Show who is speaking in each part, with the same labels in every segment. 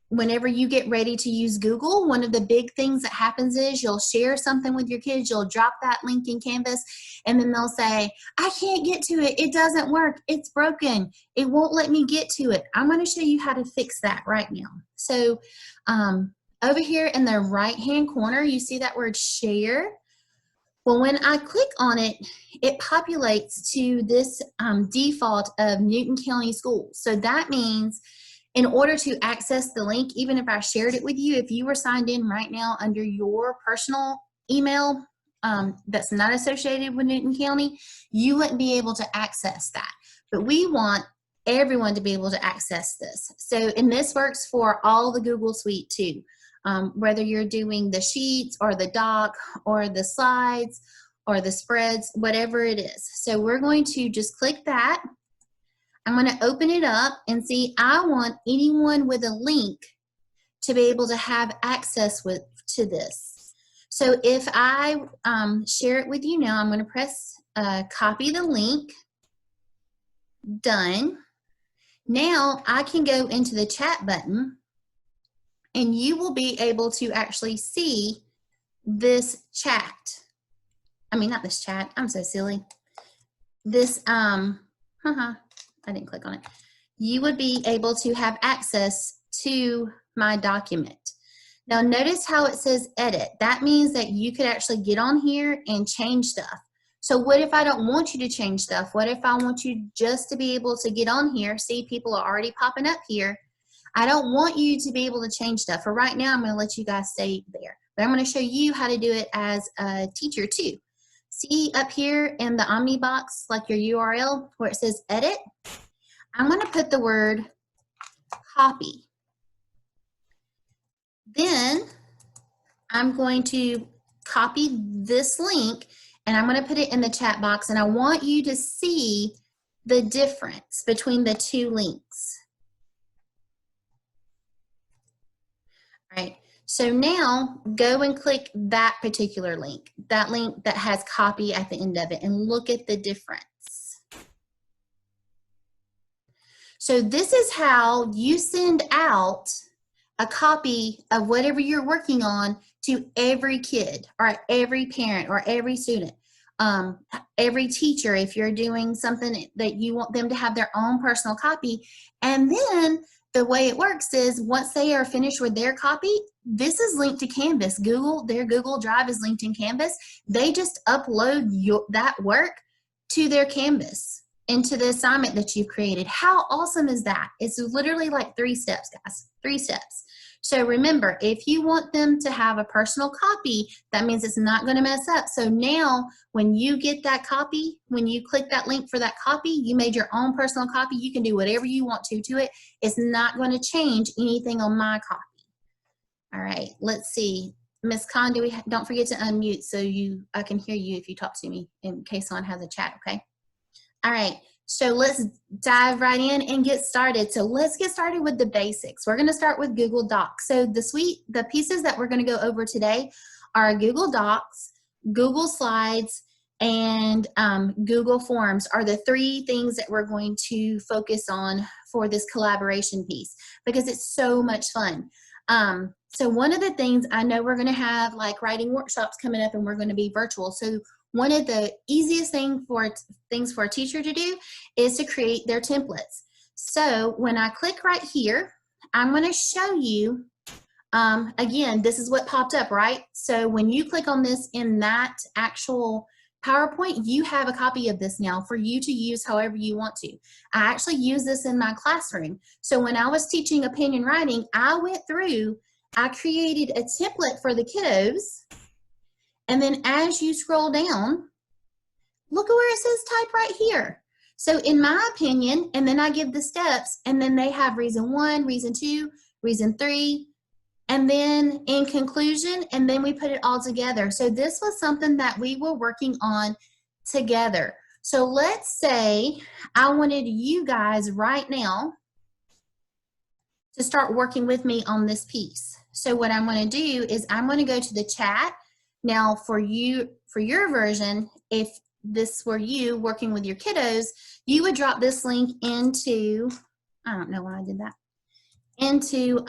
Speaker 1: whenever you get ready to use Google, one of the big things that happens is you'll share something with your kids, you'll drop that link in Canvas, and then they'll say, I can't get to it, it doesn't work, it's broken, it won't let me get to it. I'm going to show you how to fix that right now. So over here in the right hand corner, you see that word share. Well, when I click on it, it populates to this default of Newton County Schools. So that means in order to access the link, even if I shared it with you, if you were signed in right now under your personal email that's not associated with Newton County, you wouldn't be able to access that. But we want everyone to be able to access this. So, and this works for all the Google Suite too. Whether you're doing the sheets or the doc or the slides or the spreads, whatever it is. So we're going to just click that. I'm going to open it up and see, I want anyone with a link to be able to have access to this. So if I share it with you now, I'm going to press copy the link. Done. Now I can go into the chat button and you will be able to actually see this chat. I mean, not this chat, I'm so silly. This, I didn't click on it. You would be able to have access to my document. Now notice how it says edit. That means that you could actually get on here and change stuff. So what if I don't want you to change stuff? What if I want you just to be able to get on here? See, people are already popping up here. I don't want you to be able to change stuff. For right now, I'm going to let you guys stay there. But I'm going to show you how to do it as a teacher too. See up here in the Omni box, like your URL, where it says edit? I'm going to put the word copy. Then I'm going to copy this link and I'm going to put it in the chat box, and I want you to see the difference between the two links. All right. So now go and click that particular link, that link that has copy at the end of it, and look at the difference. So this is how you send out a copy of whatever you're working on to every kid or every parent or every student, every teacher, if you're doing something that you want them to have their own personal copy. And then the way it works is once they are finished with their copy, this is linked to Canvas. Their Google Drive is linked in Canvas. They just upload that work to their Canvas into the assignment that you've created. How awesome is that? It's literally like 3 steps, guys, 3 steps. So remember, if you want them to have a personal copy, that means it's not going to mess up. So now when you get that copy, when you click that link for that copy, you made your own personal copy. You can do whatever you want to it. It's not going to change anything on my copy. All right, let's see. Miss Khan, don't forget to unmute so I can hear you if you talk to me in case someone has a chat, okay? All right, so let's dive right in and get started. So let's get started with the basics. We're going to start with Google Docs. So the pieces that we're going to go over today are Google Docs, Google Slides, and Google Forms are the 3 things that we're going to focus on for this collaboration piece because it's so much fun. So one of the things I know we're going to have like writing workshops coming up and we're going to be virtual. So one of the easiest things for a teacher to do is to create their templates. So when I click right here, I'm going to show you, again, this is what popped up, right? So when you click on this in that actual PowerPoint, you have a copy of this now for you to use however you want to. I actually use this in my classroom. So when I was teaching opinion writing, I created a template for the kiddos. And then as you scroll down, look at where it says type right here. So in my opinion, and then I give the steps, and then they have reason 1, reason 2, reason 3, and then in conclusion, and then we put it all together. So this was something that we were working on together. So let's say I wanted you guys right now to start working with me on this piece. So what I'm going to do is I'm going to go to the chat. Now for your version, if this were you working with your kiddos, you would drop this link into, I don't know why I did that, into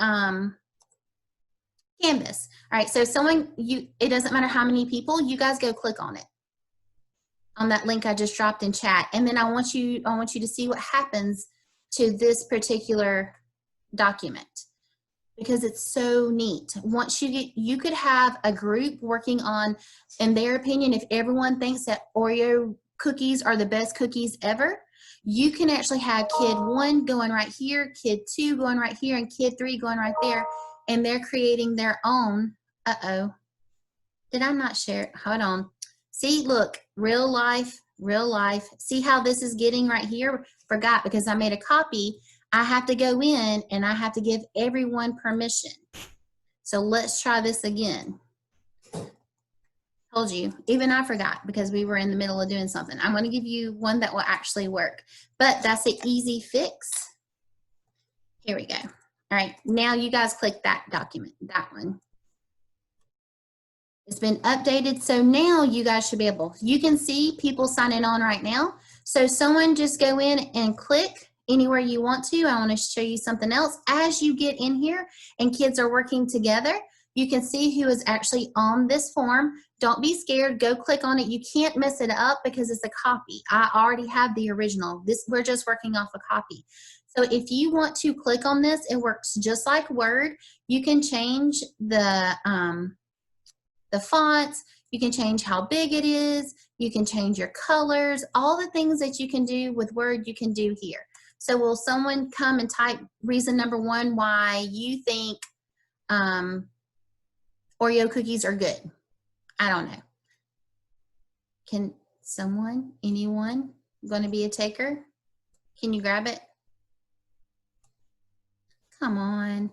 Speaker 1: Canvas. All right, so it doesn't matter how many people, you guys go click on it, on that link I just dropped in chat, and then I want you to see what happens to this particular document, because it's so neat. Once you could have a group working on, in their opinion, if everyone thinks that Oreo cookies are the best cookies ever, you can actually have kid 1 going right here, kid 2 going right here, and kid 3 going right there, and they're creating their own. Uh-oh. Did I not share it? Hold on. See, look, real life, real life. See how this is getting right here? Forgot, because I made a copy. I have to go in and I have to give everyone permission. So let's try this again. Told you, even I forgot because we were in the middle of doing something. I'm going to give you one that will actually work, but that's an easy fix. Here we go. All right, now you guys click that document, that one. It's been updated, so now you guys should be able, you can see people signing on right now. So someone just go in and click anywhere you want to. I want to show you something else. As you get in here and kids are working together, you can see who is actually on this form. Don't be scared, go click on it. You can't mess it up because it's a copy. I already have the original. We're just working off a copy. So if you want to click on this, it works just like Word. You can change the fonts, you can change how big it is, you can change your colors, all the things that you can do with Word, you can do here. So will someone come and type reason number 1 why you think Oreo cookies are good? I don't know. Can someone, anyone, going to be a taker? Can you grab it? Come on.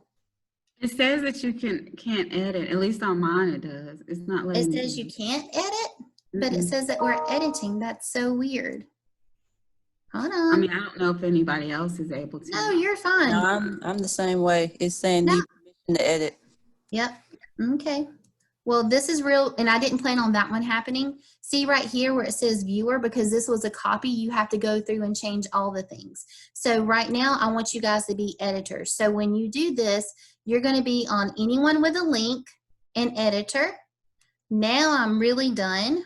Speaker 2: It says that you can't edit. At least on mine it does. It's not letting me.
Speaker 1: It says you can't edit, but it says that we're editing. That's so weird. Hold on.
Speaker 2: I mean, I don't know if anybody else is able to.
Speaker 1: No, you're fine.
Speaker 3: No, I'm the same way. It's saying need permission to edit.
Speaker 1: Yep. Okay. Well, this is real, and I didn't plan on that one happening. See right here where it says viewer, because this was a copy, you have to go through and change all the things. So right now, I want you guys to be editors. So when you do this, you're going to be on anyone with a link and editor. Now I'm really done.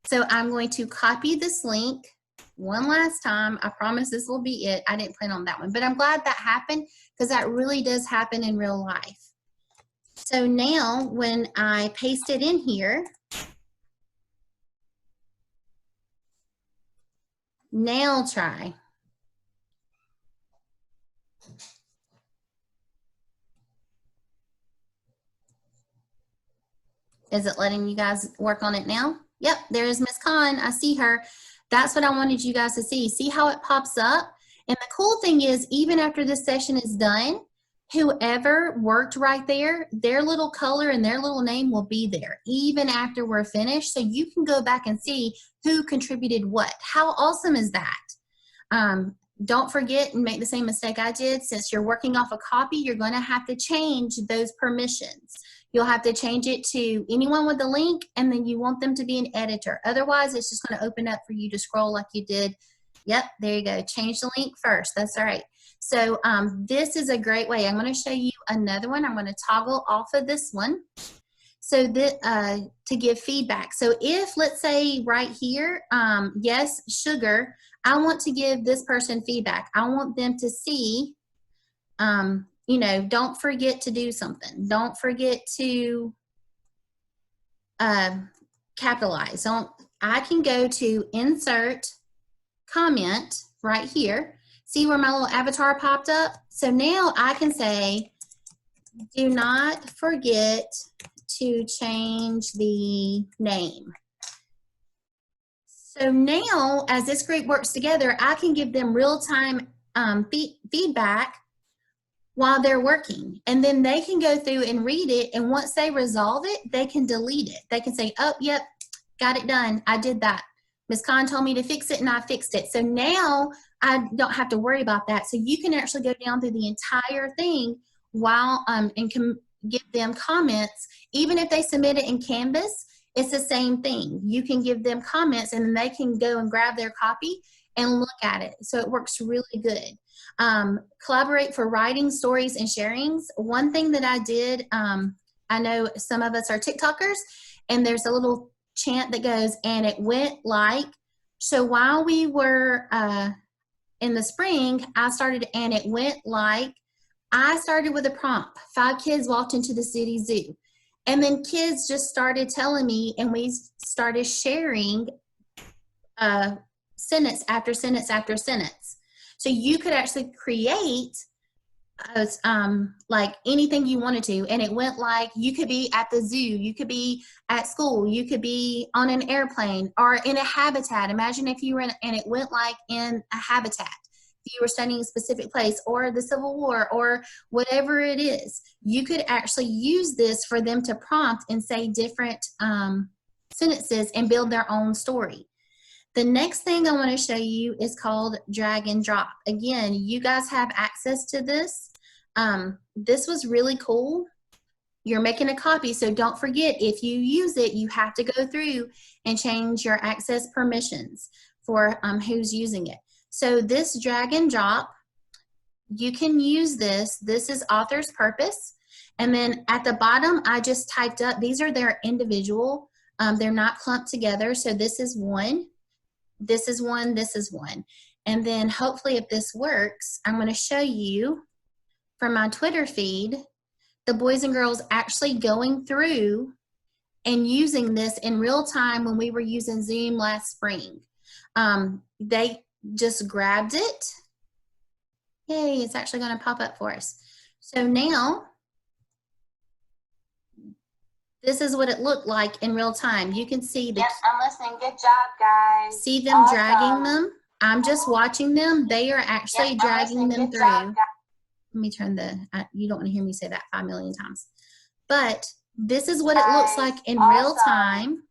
Speaker 1: So I'm going to copy this link one last time. I promise this will be it. I didn't plan on that one, but I'm glad that happened because that really does happen in real life. So now when I paste it in here, now try. Is it letting you guys work on it now? Yep, there's Miss Khan. I see her. That's what I wanted you guys to see. See how it pops up? And the cool thing is, even after this session is done, whoever worked right there, their little color and their little name will be there, even after we're finished. So you can go back and see who contributed what. How awesome is that? Don't forget and make the same mistake I did. Since you're working off a copy, you're going to have to change those permissions. You'll have to change it to anyone with the link, and then you want them to be an editor. Otherwise, it's just going to open up for you to scroll like you did. Yep, there you go. Change the link first. That's all right. So this is a great way. I'm going to show you another one. I'm going to toggle off of this one so that to give feedback. So if, let's say right here, yes, sugar, I want to give this person feedback. I want them to see, you know, don't forget to do something. Don't forget to capitalize. I can go to insert comment right here. See where my little avatar popped up? So now I can say, do not forget to change the name. So now, as this group works together, I can give them real-time feedback while they're working. And then they can go through and read it, and once they resolve it, they can delete it. They can say, oh, yep, got it done. I did that. Ms. Khan told me to fix it, and I fixed it. So now I don't have to worry about that. So you can actually go down through the entire thing while and can give them comments. Even if they submit it in Canvas, it's the same thing. You can give them comments, and then they can go and grab their copy and look at it. So it works really good. Collaborate for writing, stories, and sharings. One thing that I did, I know some of us are TikTokers, and there's a little chant that goes, and it went like, so while we were in the spring, I started, and it went like, I started with a prompt. 5 kids walked into the city zoo. And then kids just started telling me, and we started sharing sentence after sentence after sentence. So you could actually create like anything you wanted to. And it went like, you could be at the zoo, you could be at school, you could be on an airplane or in a habitat. Imagine if you were in, and it went like in a habitat. If you were studying a specific place or the Civil War or whatever it is, you could actually use this for them to prompt and say different sentences and build their own story. The next thing I want to show you is called drag and drop. Again, you guys have access to this. This was really cool. You're making a copy, so don't forget, if you use it, you have to go through and change your access permissions for who's using it. So this drag and drop, you can use this. This is author's purpose. And then at the bottom, I just typed up, these are their individual. They're not clumped together. So this is one, this is one, this is one. And then hopefully if this works, I'm going to show you from my Twitter feed, the boys and girls actually going through and using this in real time when we were using Zoom last spring. They just grabbed it. Yay, it's actually going to pop up for us. So now, this is what it looked like in real time. You can see the.
Speaker 4: Yes, I'm listening. Good job, guys.
Speaker 1: See them
Speaker 4: awesome.
Speaker 1: dragging them. I'm just watching them. They are actually
Speaker 4: Yes,
Speaker 1: dragging them
Speaker 4: Good
Speaker 1: through.
Speaker 4: job, guys.
Speaker 1: Let me turn the, you don't want to hear me say that 5 million times. But this is what it looks like in real time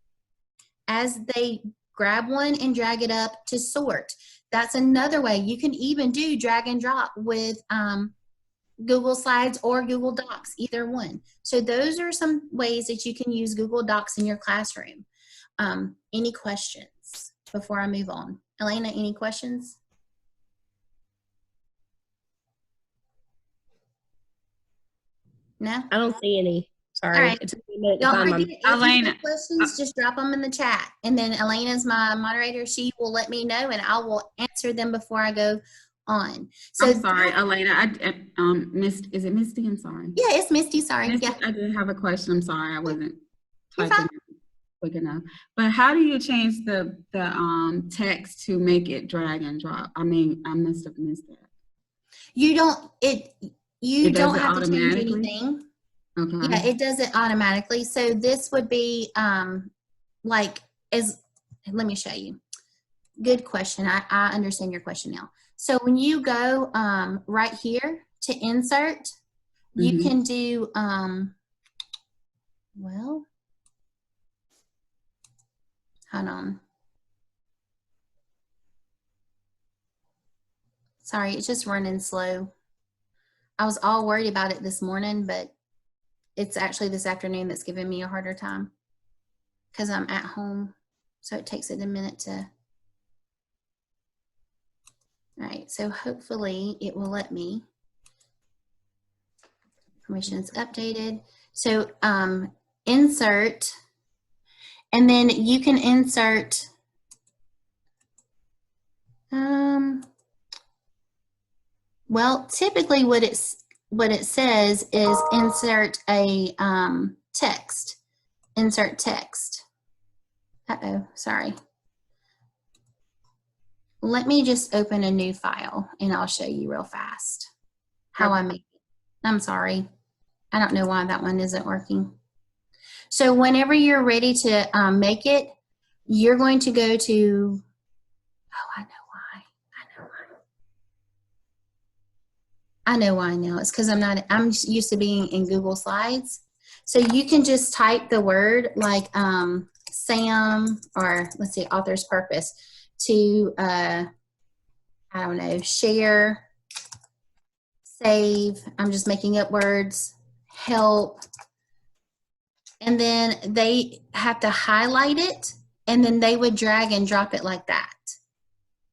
Speaker 1: as they grab one and drag it up to sort. That's another way. You can even do drag and drop with Google Slides or Google Docs, either one. So those are some ways that you can use Google Docs in your classroom. Any questions before I move on? Elena, any questions? No?
Speaker 5: I don't see any. Sorry.
Speaker 1: All right.
Speaker 5: It took me a minute to
Speaker 1: Don't
Speaker 5: find
Speaker 1: forget,
Speaker 5: my.
Speaker 1: if you
Speaker 2: Elena.
Speaker 1: have questions, just drop them in the chat. And then Elena's my moderator. She will let me know, and I will answer them before I go on. So
Speaker 2: I'm sorry, Elena. Is it Misty? I'm sorry.
Speaker 1: Yeah, it's Misty. Sorry.
Speaker 2: Misty,
Speaker 1: Yeah.
Speaker 2: I did have a question. I'm sorry, I wasn't
Speaker 1: You're
Speaker 2: typing
Speaker 1: fine.
Speaker 2: quick enough. But how do you change the text to make it drag and drop? I mean, I must have missed that.
Speaker 1: You don't. You
Speaker 2: It
Speaker 1: don't
Speaker 2: does it
Speaker 1: have to change
Speaker 2: automatically?
Speaker 1: anything.
Speaker 2: Okay.
Speaker 1: Yeah, it does it automatically. So this would be like as. Let me show you. Good question. I understand your question now. So when you go right here to insert, you can do well, hold on. Sorry, it's just running slow. I was all worried about it this morning, but it's actually this afternoon that's giving me a harder time because I'm at home. So it takes it a minute to. All right, so hopefully it will let me. Permissions updated. So insert, and then you can insert well, typically what it says is insert a text. Insert text. Uh-oh, sorry. Let me just open a new file and I'll show you real fast how I make it. I'm sorry. I don't know why that one isn't working. So whenever you're ready to make it, you're going to go to, oh, I know why. I know why now. It's because I'm used to being in Google Slides. So you can just type the word like Sam, or let's see, author's purpose, to, I don't know, share, save, I'm just making up words, help, and then they have to highlight it, and then they would drag and drop it like that.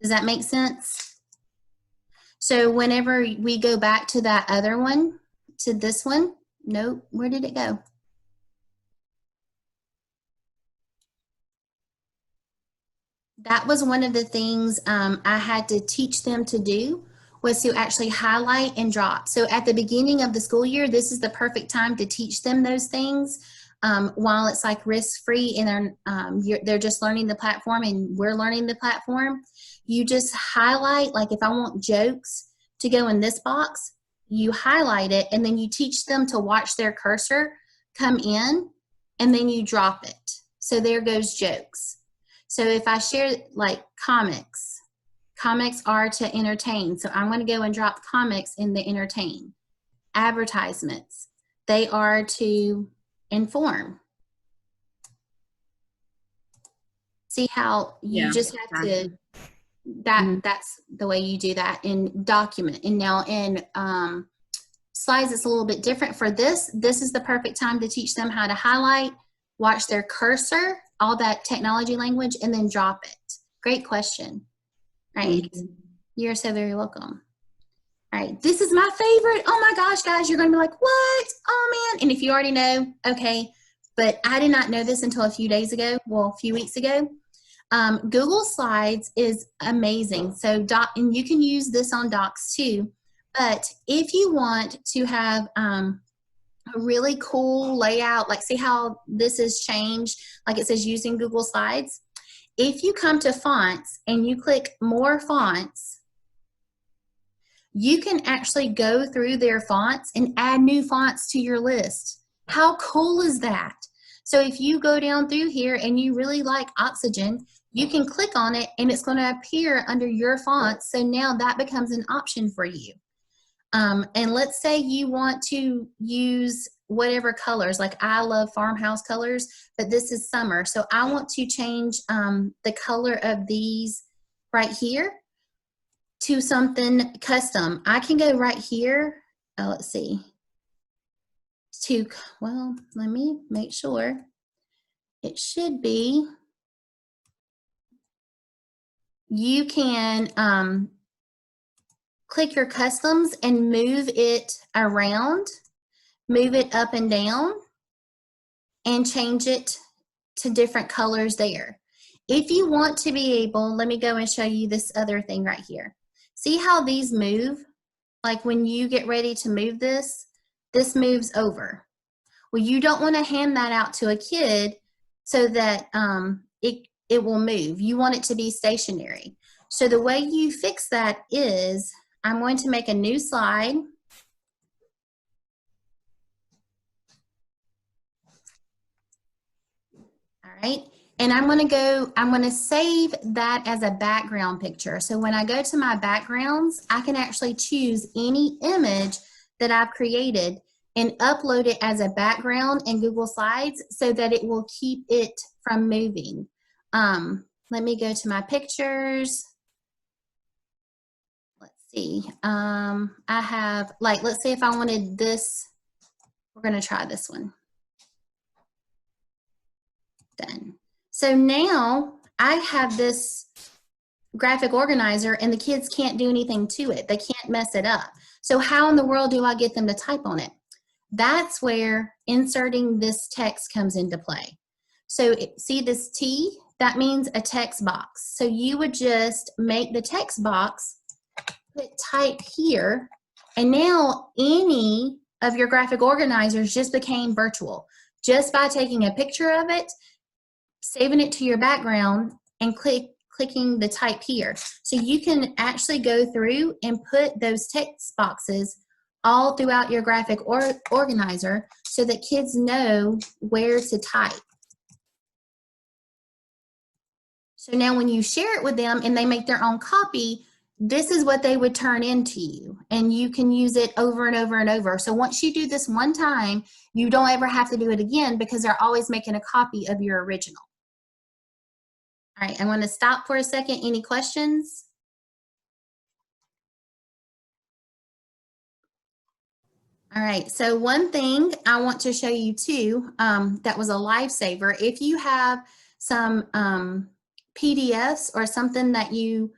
Speaker 1: Does that make sense? So whenever we go back to that other one, to this one, nope, where did it go? That was one of the things I had to teach them to do, was to actually highlight and drop. So at the beginning of the school year, this is the perfect time to teach them those things while it's like risk-free and they're just learning the platform and we're learning the platform. You just highlight, like if I want jokes to go in this box, you highlight it and then you teach them to watch their cursor come in and then you drop it. So there goes jokes. So if I share like comics are to entertain. So I'm going to go and drop comics in the entertain. Advertisements, they are to inform. See how you just have to, that's the way you do that in document. And now in slides, it's a little bit different. For this is the perfect time to teach them how to highlight, watch their cursor, all that technology language, and then drop it. Great question. Right. You're so very welcome. All right. This is my favorite. Oh my gosh, guys, you're going to be like, what? Oh man. And if you already know, okay. But I did not know this until a few days ago. Well, a few weeks ago. Google Slides is amazing. So and you can use this on Docs too. But if you want to have a really cool layout, like see how this has changed, like it says using Google Slides. If you come to fonts and you click more fonts, you can actually go through their fonts and add new fonts to your list. How cool is that? So if you go down through here and you really like Oxygen, you can click on it and it's going to appear under your fonts. So now that becomes an option for you. And let's say you want to use whatever colors, like I love farmhouse colors, but this is summer. So I want to change the color of these right here to something custom. I can go right here. Let's see. Well, let me make sure. It should be. You can click your customs and move it around, move it up and down, and change it to different colors there. If you want to be able, let me go and show you this other thing right here. See how these move? Like when you get ready to move this moves over. Well, you don't want to hand that out to a kid so that it will move. You want it to be stationary. So the way you fix that is, I'm going to make a new slide. All right, and I'm going to save that as a background picture. So when I go to my backgrounds, I can actually choose any image that I've created and upload it as a background in Google Slides so that it will keep it from moving. Let me go to my pictures. Let's see. I have, like, let's say if I wanted this, we're going to try this one. Done. So now I have this graphic organizer and the kids can't do anything to it. They can't mess it up. So how in the world do I get them to type on it? That's where inserting this text comes into play. So see this T? That means a text box. So you would just make the text box, put type here, and now any of your graphic organizers just became virtual just by taking a picture of it, saving it to your background, and clicking the type here. So you can actually go through and put those text boxes all throughout your graphic organizer so that kids know where to type. So now when you share it with them and they make their own copy, this is what they would turn into you, and you can use it over and over and over. So once you do this one time, you don't ever have to do it again because they're always making a copy of your original. All right, I'm going to stop for a second. Any questions? All right, so one thing I want to show you too, that was a lifesaver. If you have some PDFs or something that you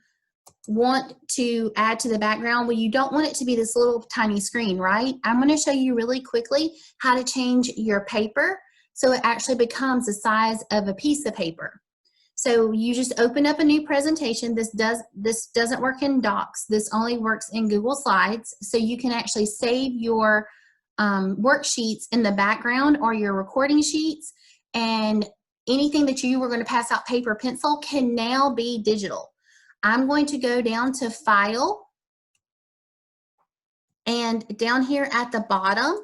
Speaker 1: want to add to the background, well, you don't want it to be this little tiny screen, right? I'm going to show you really quickly how to change your paper so it actually becomes the size of a piece of paper. So you just open up a new presentation. This doesn't work in Docs. This only works in Google Slides. So you can actually save your worksheets in the background or your recording sheets, and anything that you were going to pass out paper pencil can now be digital. I'm going to go down to File, and down here at the bottom,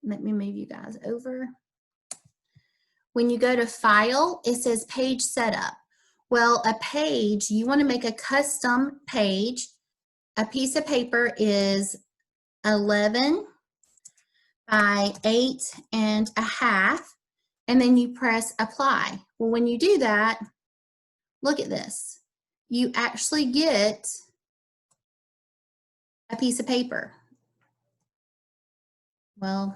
Speaker 1: let me move you guys over. When you go to File, it says Page Setup. Well, a page, you want to make a custom page. A piece of paper is 11 by 8.5, and then you press Apply. Well, when you do that, look at this. You actually get a piece of paper. Well,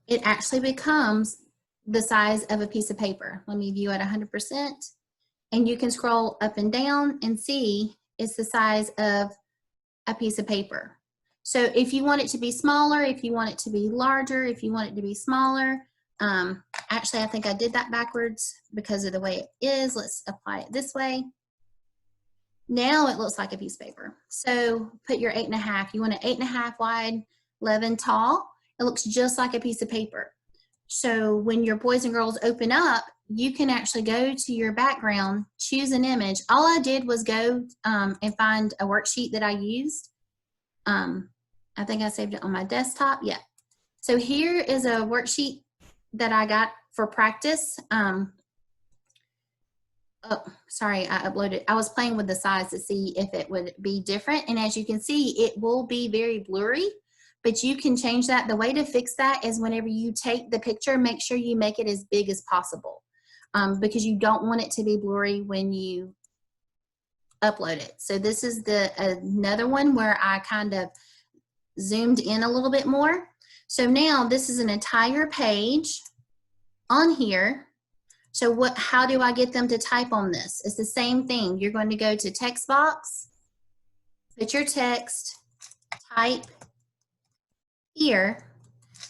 Speaker 1: it actually becomes the size of a piece of paper. Let me view at 100%, and you can scroll up and down and see it's the size of a piece of paper. So if you want it to be smaller, if you want it to be larger, if you want it to be smaller, actually I think I did that backwards because of the way it is. Let's apply it this way. Now it looks like a piece of paper. So put your 8.5. You want an 8.5 wide, 11 tall. It looks just like a piece of paper. So when your boys and girls open up, you can actually go to your background, choose an image. All I did was go and find a worksheet that I used. I think I saved it on my desktop. Yeah. So here is a worksheet that I got for practice. Oh, sorry, I uploaded. I was playing with the size to see if it would be different. And as you can see, it will be very blurry, but you can change that. The way to fix that is whenever you take the picture, make sure you make it as big as possible, because you don't want it to be blurry when you upload it. So this is another one where I kind of zoomed in a little bit more. So now this is an entire page on here. So how do I get them to type on this? It's the same thing. You're going to go to text box, put your text, type here,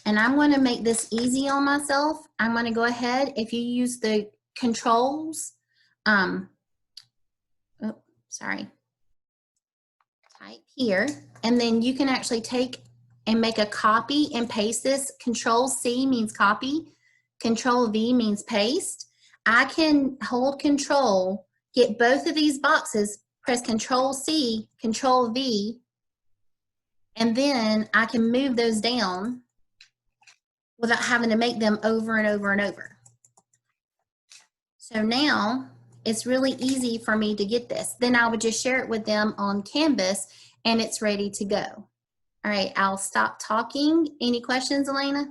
Speaker 1: and I'm going to make this easy on myself. I'm going to go ahead, if you use the controls, type here, and then you can actually take and make a copy and paste this. Control C means copy, Control V means paste. I can hold Control, get both of these boxes, press Control C, Control V, and then I can move those down without having to make them over and over and over. So now it's really easy for me to get this. Then I would just share it with them on Canvas and it's ready to go. All right, I'll stop talking. Any questions, Elena?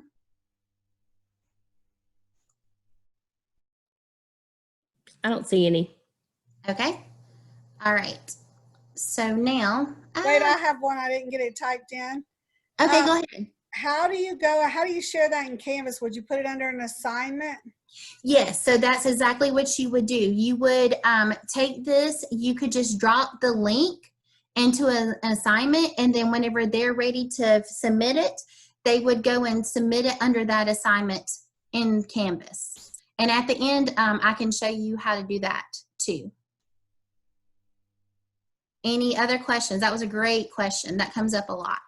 Speaker 5: I don't see any.
Speaker 1: Okay. All right. So now.
Speaker 6: Wait, I have one. I didn't get it typed in.
Speaker 1: Okay, go ahead.
Speaker 6: How do you share that in Canvas? Would you put it under an assignment?
Speaker 1: Yes, so that's exactly what you would do. You would take this, you could just drop the link into an assignment, and then whenever they're ready to submit it, they would go and submit it under that assignment in Canvas. And at the end, I can show you how to do that too. Any other questions? That was a great question. That comes up a lot.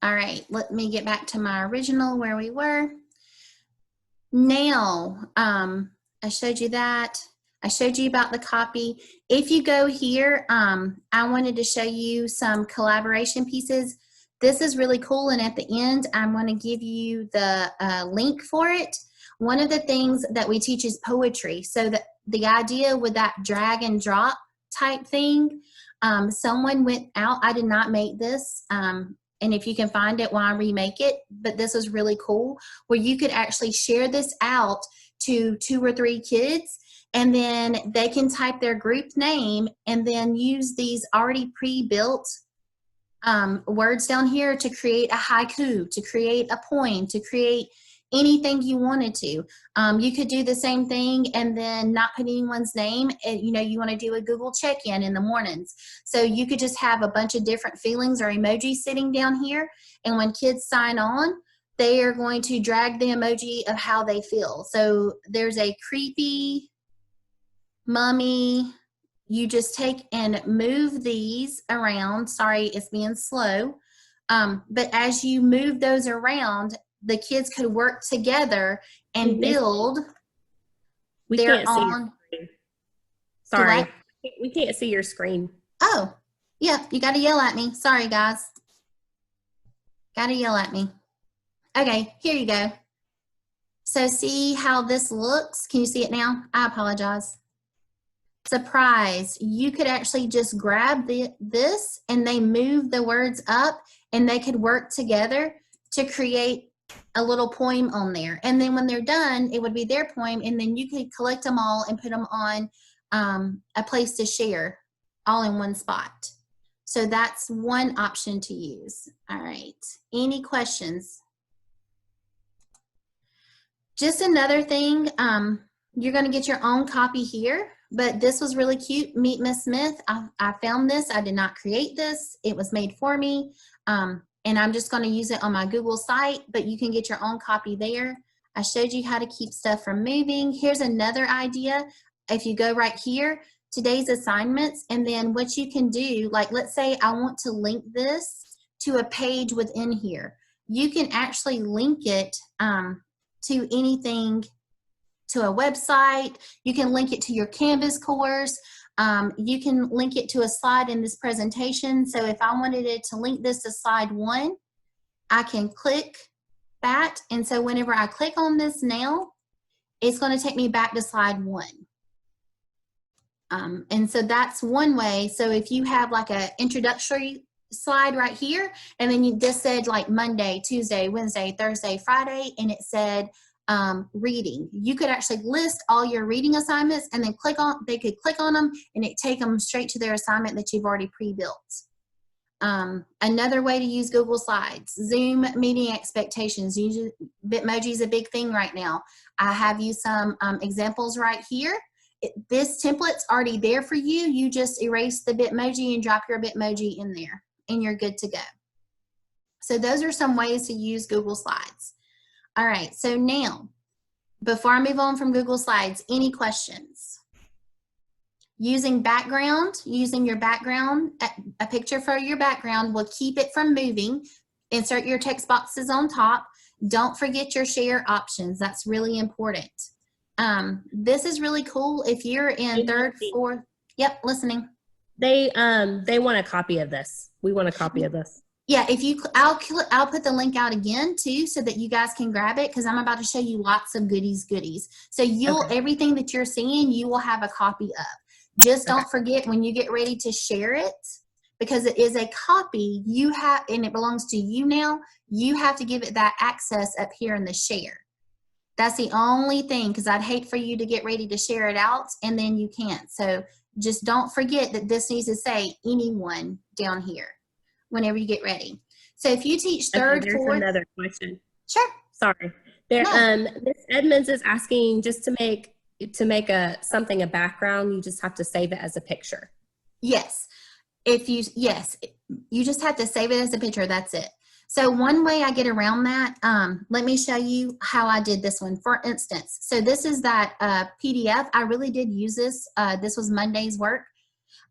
Speaker 1: All right, let me get back to my original where we were. Now, I showed you that. I showed you about the copy. If you go here, I wanted to show you some collaboration pieces. This is really cool, and at the end, I'm going to give you the link for it. One of the things that we teach is poetry. So that the idea with that drag and drop type thing, someone went out, I did not make this, and if you can find it, why remake it? But this was really cool, where you could actually share this out to 2 or 3 kids, and then they can type their group name and then use these already pre-built words down here to create a haiku, to create a poem, to create anything you wanted to. You could do the same thing and then not put anyone's name. And, you know, you want to do a Google check-in in the mornings. So you could just have a bunch of different feelings or emojis sitting down here. And when kids sign on, they are going to drag the emoji of how they feel. So there's a creepy, mummy. You just take and move these around. Sorry, it's being slow. But as you move those around, the kids could work together and build
Speaker 5: We
Speaker 1: their
Speaker 5: can't see your
Speaker 1: own.
Speaker 5: screen. Sorry.
Speaker 1: what?
Speaker 5: We can't see your screen.
Speaker 1: Oh, yeah, you got to yell at me. Sorry, guys. Got to yell at me. Okay, here you go. So see how this looks? Can you see it now? I apologize. Surprise. You could actually just grab this and they move the words up and they could work together to create a little poem on there. And then when they're done, it would be their poem, and then you could collect them all and put them on a place to share all in one spot. So that's one option to use. All right. Any questions? Just another thing, you're going to get your own copy here, but this was really cute. Meet Miss Smith. I found this. I did not create this. It was made for me. And I'm just going to use it on my Google site, but you can get your own copy there. I showed you how to keep stuff from moving. Here's another idea. If you go right here, today's assignments, and then what you can do, like let's say I want to link this to a page within here. You can actually link it to anything, to a website. You can link it to your Canvas course. You can link it to a slide in this presentation. So if I wanted it to link this to slide 1, I can click that. And so whenever I click on this now, it's going to take me back to slide 1. And so that's one way. So if you have like an introductory slide right here, and then you just said like Monday, Tuesday, Wednesday, Thursday, Friday, and it said reading, you could actually list all your reading assignments and then they could click on them and it take them straight to their assignment that you've already pre-built. Another way to use Google Slides, Zoom meeting expectations. Bitmoji is a big thing right now. I have you some examples right here. This template's already there for you. You just erase the Bitmoji and drop your Bitmoji in there and you're good to go. So those are some ways to use Google Slides. All right, so now, before I move on from Google Slides, any questions? Using your background, a picture for your background will keep it from moving. Insert your text boxes on top. Don't forget your share options. That's really important. This is really cool if you're in third, fourth. Yep, listening.
Speaker 5: They want a copy of this. We want a copy of this.
Speaker 1: Yeah, I'll put the link out again too, so that you guys can grab it, because I'm about to show you lots of goodies. So everything that you're seeing, you will have a copy of. Just don't forget when you get ready to share it, because it is a copy you have, and it belongs to you now. You have to give it that access up here in the share. That's the only thing, because I'd hate for you to get ready to share it out and then you can't. So just don't forget that this needs to say anyone down here whenever you get ready. So if you teach third,
Speaker 5: there's
Speaker 1: fourth.
Speaker 5: Another question.
Speaker 1: Sure.
Speaker 5: Sorry. Ms. Edmonds is asking just to make a background, you just have to save it as a picture.
Speaker 1: Yes. You just have to save it as a picture. That's it. So one way I get around that, let me show you how I did this one. For instance, so this is that PDF. I really did use this. This was Monday's work.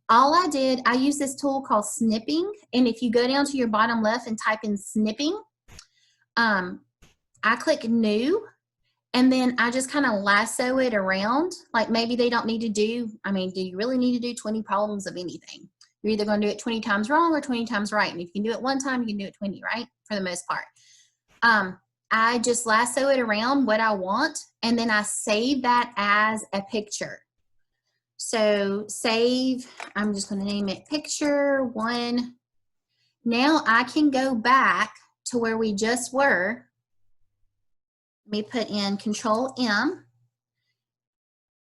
Speaker 1: All I did, I use this tool called snipping. And if you go down to your bottom left and type in snipping, I click new. And then I just kind of lasso it around. Like maybe they don't need to do you really need to do 20 problems of anything? You're either going to do it 20 times wrong or 20 times right. And if you can do it one time, you can do it 20, right? For the most part. I just lasso it around what I want, and then I save that as a picture. So save, I'm just going to name it picture 1. Now I can go back to where we just were. Let me put in Control M,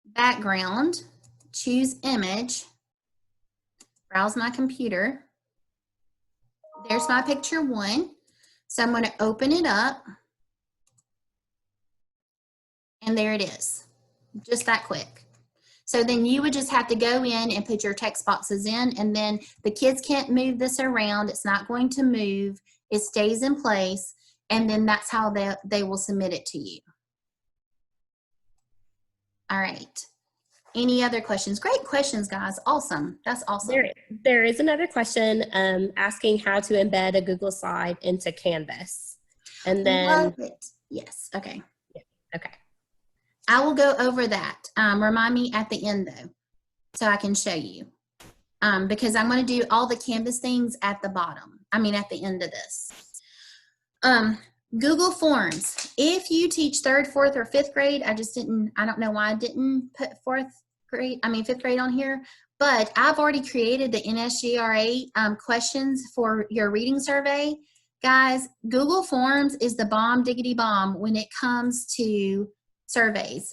Speaker 1: background, choose image, browse my computer. There's my picture 1. So I'm going to open it up. And there it is, just that quick. So then you would just have to go in and put your text boxes in, and then the kids can't move this around. It's not going to move. It stays in place, and then that's how they will submit it to you. All right. Any other questions? Great questions, guys. Awesome. That's awesome.
Speaker 5: There is another question asking how to embed a Google slide into Canvas. And then,
Speaker 1: Love it. Yes. Okay.
Speaker 5: okay.
Speaker 1: I will go over that. Remind me at the end though, so I can show you. Because I'm going to do all the Canvas things at the bottom. I mean, at the end of this. Google Forms. If you teach 3rd, 4th, or 5th grade, I don't know why I didn't put 5th grade on here, but I've already created the NSGRA questions for your reading survey. Guys, Google Forms is the bomb diggity bomb when it comes to surveys.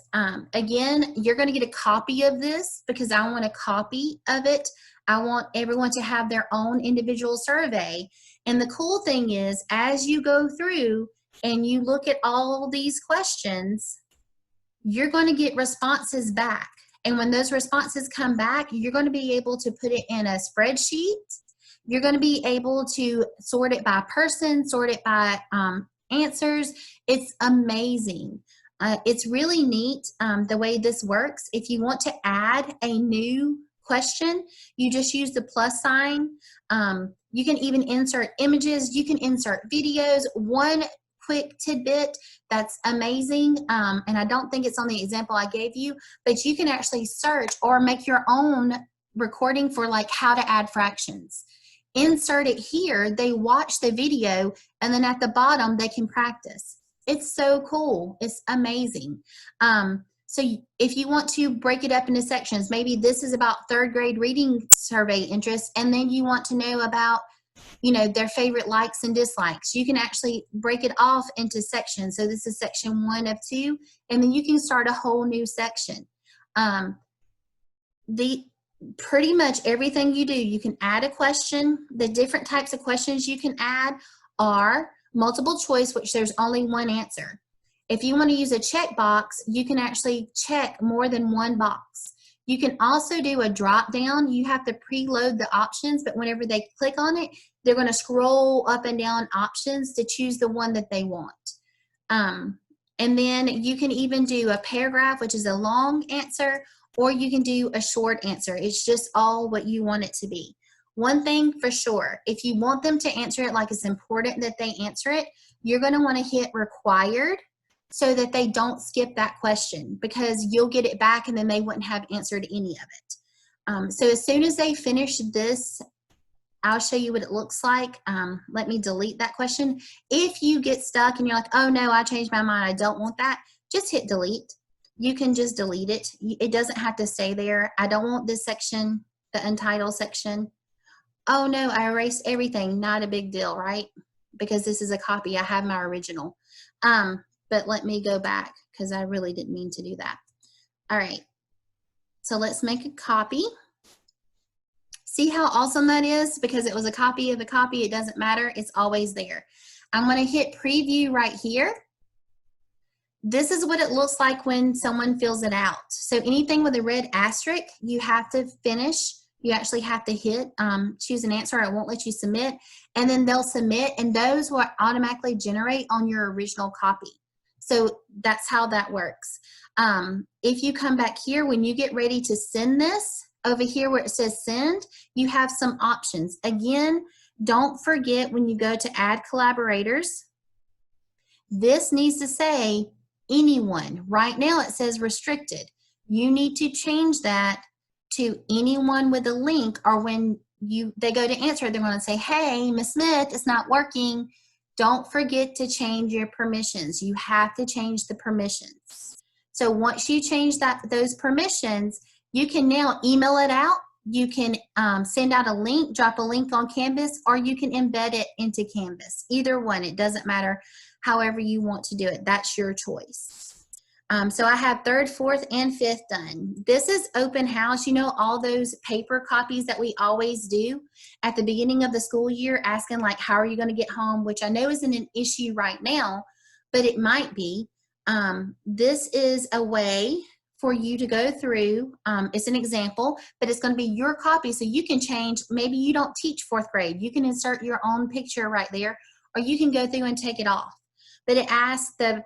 Speaker 1: Again, you're going to get a copy of this because I want a copy of it. I want everyone to have their own individual survey. And the cool thing is, as you go through and you look at all these questions, you're going to get responses back. And when those responses come back, you're going to be able to put it in a spreadsheet. You're going to be able to sort it by person, sort it by answers. It's amazing. It's really neat the way this works. If you want to add a new question, you just use the plus sign. You can even insert images. You can insert videos. One quick tidbit that's amazing, and I don't think it's on the example I gave you, but you can actually search or make your own recording for like how to add fractions. Insert it here, they watch the video, and then at the bottom they can practice. It's so cool. It's amazing. So if you want to break it up into sections, maybe this is about 3rd grade reading survey interest, and then you want to know about, you know, their favorite likes and dislikes. You can actually break it off into sections. So this is section 1 of 2, and then you can start a whole new section. Pretty much everything you do, you can add a question. The different types of questions you can add are multiple choice, which there's only one answer. If you want to use a checkbox, you can actually check more than one box. You can also do a drop down. You have to preload the options, but whenever they click on it, they're going to scroll up and down options to choose the one that they want. And then you can even do a paragraph, which is a long answer, or you can do a short answer. It's just all what you want it to be. One thing for sure, if you want them to answer it like it's important that they answer it, you're going to want to hit required so that they don't skip that question, because you'll get it back and then they wouldn't have answered any of it. So as soon as they finish this, I'll show you what it looks like. Let me delete that question. If you get stuck and you're like, oh no, I changed my mind, I don't want that, just hit delete. You can just delete it. It doesn't have to stay there. I don't want this section, the untitled section. Oh no, I erased everything. Not a big deal, right? Because this is a copy. I have my original. But let me go back because I really didn't mean to do that. All right. So let's make a copy. See how awesome that is? Because it was a copy of a copy. It doesn't matter. It's always there. I'm going to hit preview right here. This is what it looks like when someone fills it out. So anything with a red asterisk, you have to finish. You actually have to hit choose an answer. It won't let you submit. And then they'll submit, and those will automatically generate on your original copy. So that's how that works. If you come back here, when you get ready to send this, over here where it says send, you have some options. Again, don't forget when you go to add collaborators, this needs to say anyone. Right now it says restricted. You need to change that to anyone with a link, or when they go to answer, they're going to say, hey, Ms. Smith, it's not working. Don't forget to change your permissions. You have to change the permissions. So once you change those permissions, you can now email it out. You can send out a link, drop a link on Canvas, or you can embed it into Canvas. Either one, it doesn't matter. However you want to do it, that's your choice. So I have 3rd, 4th, and 5th done. This is open house. You know, all those paper copies that we always do at the beginning of the school year, asking like, how are you going to get home? Which I know isn't an issue right now, but it might be. This is a way for you to go through. It's an example, but it's going to be your copy, so you can change. Maybe you don't teach 4th grade. You can insert your own picture right there, or you can go through and take it off. But it asks the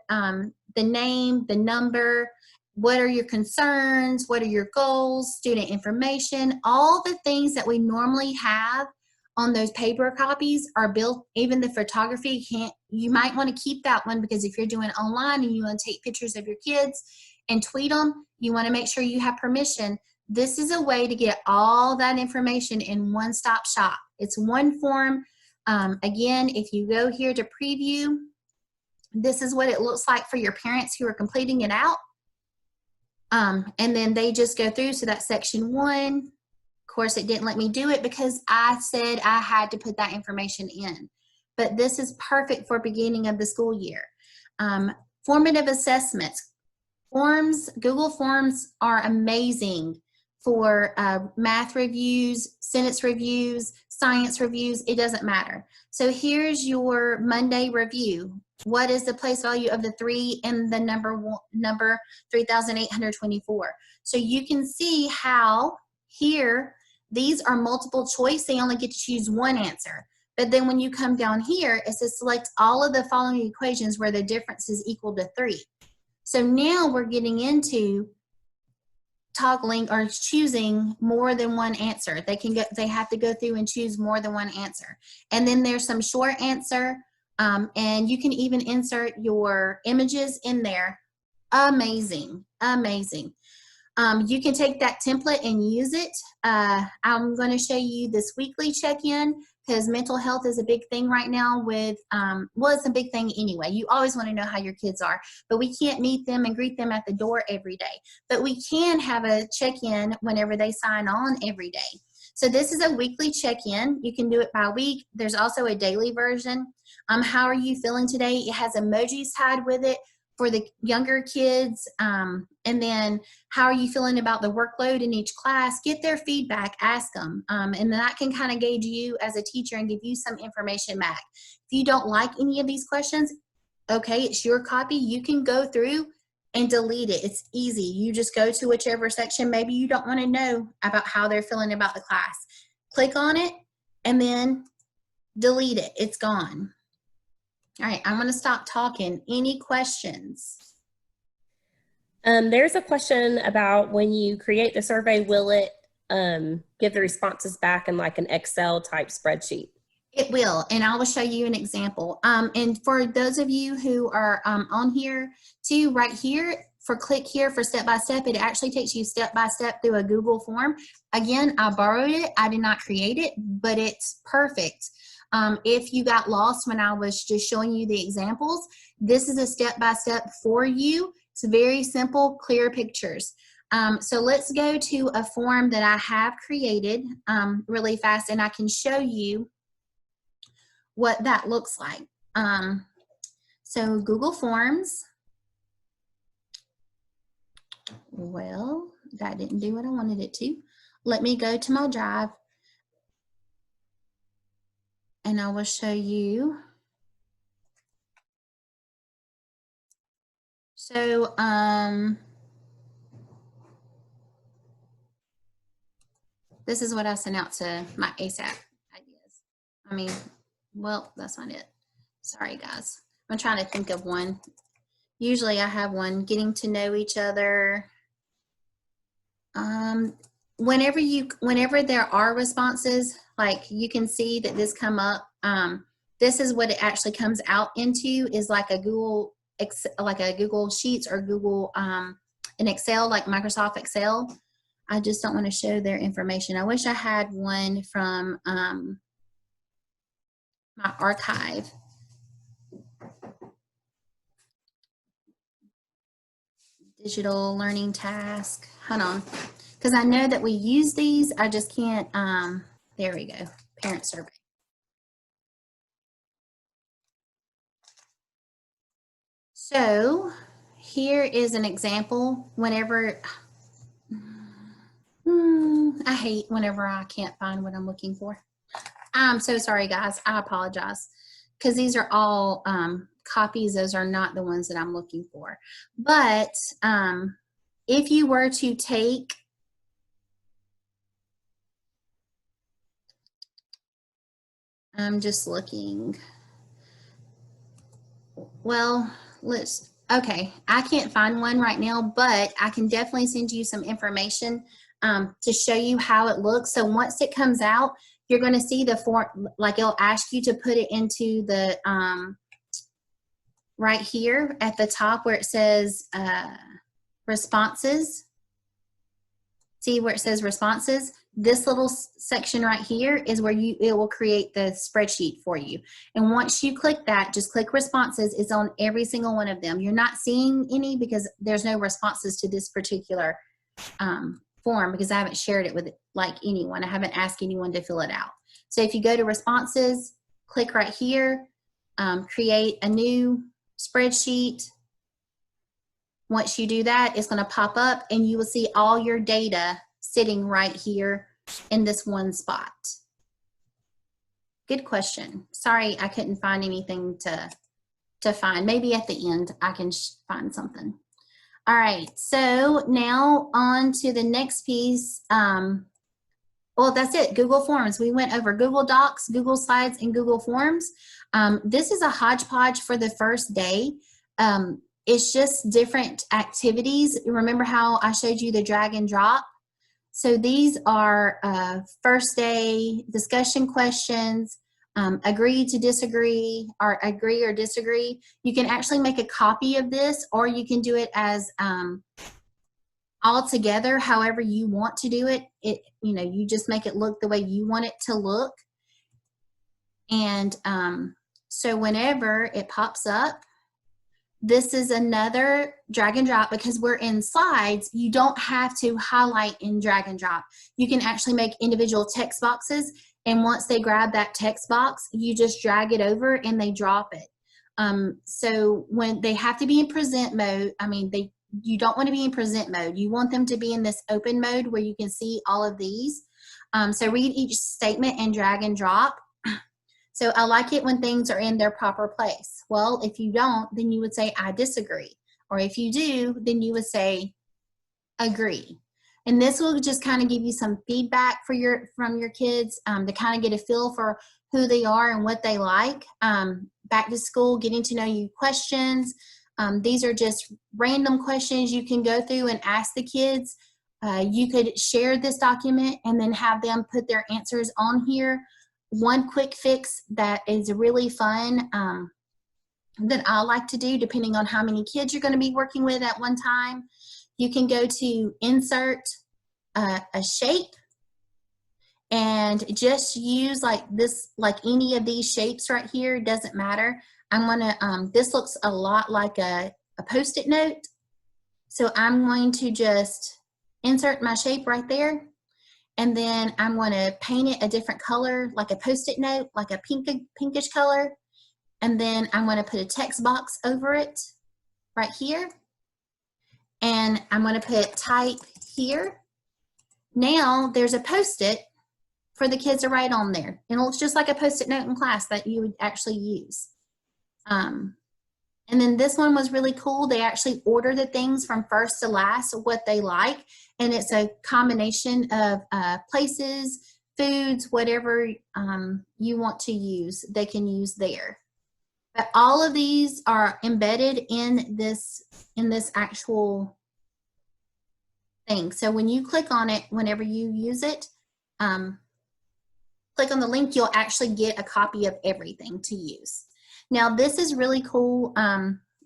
Speaker 1: name, the number, what are your concerns, what are your goals, student information, all the things that we normally have on those paper copies are built. Even the photography, you might want to keep that one, because if you're doing online and you want to take pictures of your kids and tweet them, you want to make sure you have permission. This is a way to get all that information in one-stop shop. It's one form. Again, if you go here to preview, this is what it looks like for your parents who are completing it out. And then they just go through. So that's section 1. Of course, it didn't let me do it because I said I had to put that information in. But this is perfect for beginning of the school year. Formative assessments. Google Forms are amazing for math reviews, sentence reviews, science reviews. It doesn't matter. So here's your Monday review. What is the place value of the 3 and the number 3,824? So you can see how here, these are multiple choice. They only get to choose one answer. But then when you come down here, it says select all of the following equations where the difference is equal to 3. So now we're getting into toggling or choosing more than one answer. They have to go through and choose more than one answer. And then there's some short answer. And you can even insert your images in there. Amazing, amazing. You can take that template and use it. I'm going to show you this weekly check-in, because mental health is a big thing right now with, well, it's a big thing anyway. You always want to know how your kids are, but we can't meet them and greet them at the door every day. But we can have a check-in whenever they sign on every day. So this is a weekly check-in. You can do it by week. There's also a daily version. How are you feeling today? It has emojis tied with it for the younger kids. And then how are you feeling about the workload in each class? Get their feedback, ask them. And that can kind of gauge you as a teacher and give you some information back. If you don't like any of these questions, okay, it's your copy. You can go through and delete it. It's easy. You just go to whichever section maybe you don't want to know about how they're feeling about the class. Click on it and then delete it. It's gone. All right, I'm going to stop talking. Any questions?
Speaker 5: There's a question about when you create the survey, will it give the responses back in like an Excel type spreadsheet?
Speaker 1: It will, and I will show you an example. And for those of you who are on here too, right here, click here for step-by-step, it actually takes you step-by-step through a Google form. Again, I borrowed it. I did not create it, but it's perfect. If you got lost when I was just showing you the examples, this is a step-by-step for you. It's very simple, clear pictures. So let's go to a form that I have created really fast, and I can show you what that looks like. So Google Forms. Well, that didn't do what I wanted it to. Let me go to my drive, and I will show you. So, this is what I sent out to my ASAP ideas. Well, that's not it. Sorry, guys. I'm trying to think of one. Usually I have one, getting to know each other. Whenever there are responses, like you can see that this come up, this is what it actually comes out into, is like a Google Sheets or Google, an Excel, like Microsoft Excel. I just don't want to show their information. I wish I had one from my archive. Digital learning task. Hold on. Because I know that we use these. I just can't. There we go. Parent survey. So here is an example. Whenever, I hate whenever I can't find what I'm looking for. I'm so sorry, guys. I apologize. Because these are all copies, those are not the ones that I'm looking for. But if you were to take, I'm just looking. Well, okay, I can't find one right now, but I can definitely send you some information to show you how it looks. So once it comes out, you're going to see the form, like it'll ask you to put it into the, right here at the top where it says responses. See where it says responses? This little section right here is where it will create the spreadsheet for you. And once you click that, just click responses. It's on every single one of them. You're not seeing any because there's no responses to this particular form because I haven't shared it with like anyone. I haven't asked anyone to fill it out. So if you go to responses, click right here, create a new spreadsheet. Once you do that, it's going to pop up and you will see all your data sitting right here in this one spot. Good question. Sorry, I couldn't find anything to find. Maybe at the end I can find something. All right, so now on to the next piece. Well, that's it, Google Forms. We went over Google Docs, Google Slides, and Google Forms. This is a hodgepodge for the first day. It's just different activities. Remember how I showed you the drag and drop? So these are first day discussion questions, agree to disagree, or agree or disagree. You can actually make a copy of this, or you can do it as all together, however you want to do it. You just make it look the way you want it to look. And so whenever it pops up, this is another drag and drop. Because we're in slides, you don't have to highlight in drag and drop. You can actually make individual text boxes, and once they grab that text box, you just drag it over and they drop it. So when they have to be in present mode, you don't want to be in present mode. You want them to be in this open mode where you can see all of these. So read each statement and drag and drop. So I like it when things are in their proper place. Well, if you don't, then you would say, I disagree. Or if you do, then you would say, agree. And this will just kind of give you some feedback from your kids to kind of get a feel for who they are and what they like. Back to school, getting to know you questions. These are just random questions you can go through and ask the kids. You could share this document and then have them put their answers on here. One quick fix that is really fun that I like to do, depending on how many kids you're going to be working with at one time, you can go to insert a shape and just use like this, like any of these shapes right here, doesn't matter. I'm going to, this looks a lot like a Post-it note. So I'm going to just insert my shape right there. And then I'm going to paint it a different color, like a Post-it note, like a pinkish color. And then I'm going to put a text box over it right here. And I'm going to put type here. Now there's a Post-it for the kids to write on there. And it looks just like a Post-it note in class that you would actually use. And then this one was really cool. They actually order the things from first to last of what they like. And it's a combination of places, foods, whatever you want to use, they can use there. But all of these are embedded in this actual thing. So when you click on it, whenever you use it, click on the link, you'll actually get a copy of everything to use. Now this is really cool.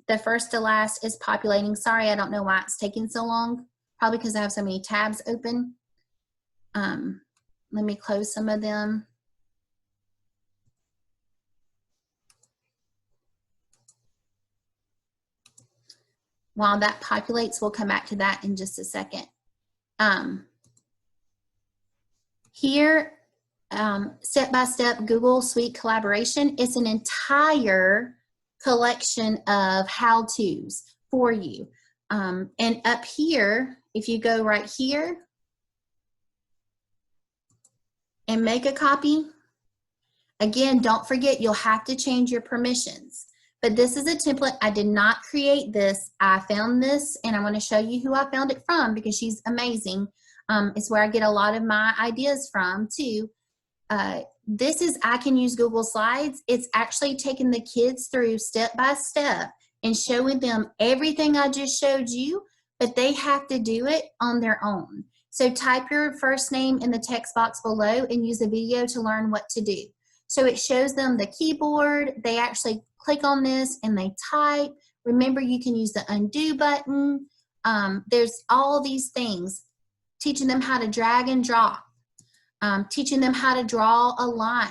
Speaker 1: The first to last is populating. Sorry, I don't know why it's taking so long. Probably because I have so many tabs open. Let me close some of them. While that populates, we'll come back to that in just a second. Here, step-by-step Google Suite collaboration. It's an entire collection of how-tos for you. And up here, if you go right here and make a copy, again, don't forget you'll have to change your permissions but this is a template. I did not create this. I found this, and I'm going to show you who I found it from because she's amazing. It's where I get a lot of my ideas from too. This is, I can use Google Slides. It's actually taking the kids through step by step and showing them everything I just showed you, but they have to do it on their own. So type your first name in the text box below and use the video to learn what to do. So it shows them the keyboard. They actually click on this and they type. Remember, you can use the undo button. There's all these things, teaching them how to drag and drop, teaching them how to draw a line,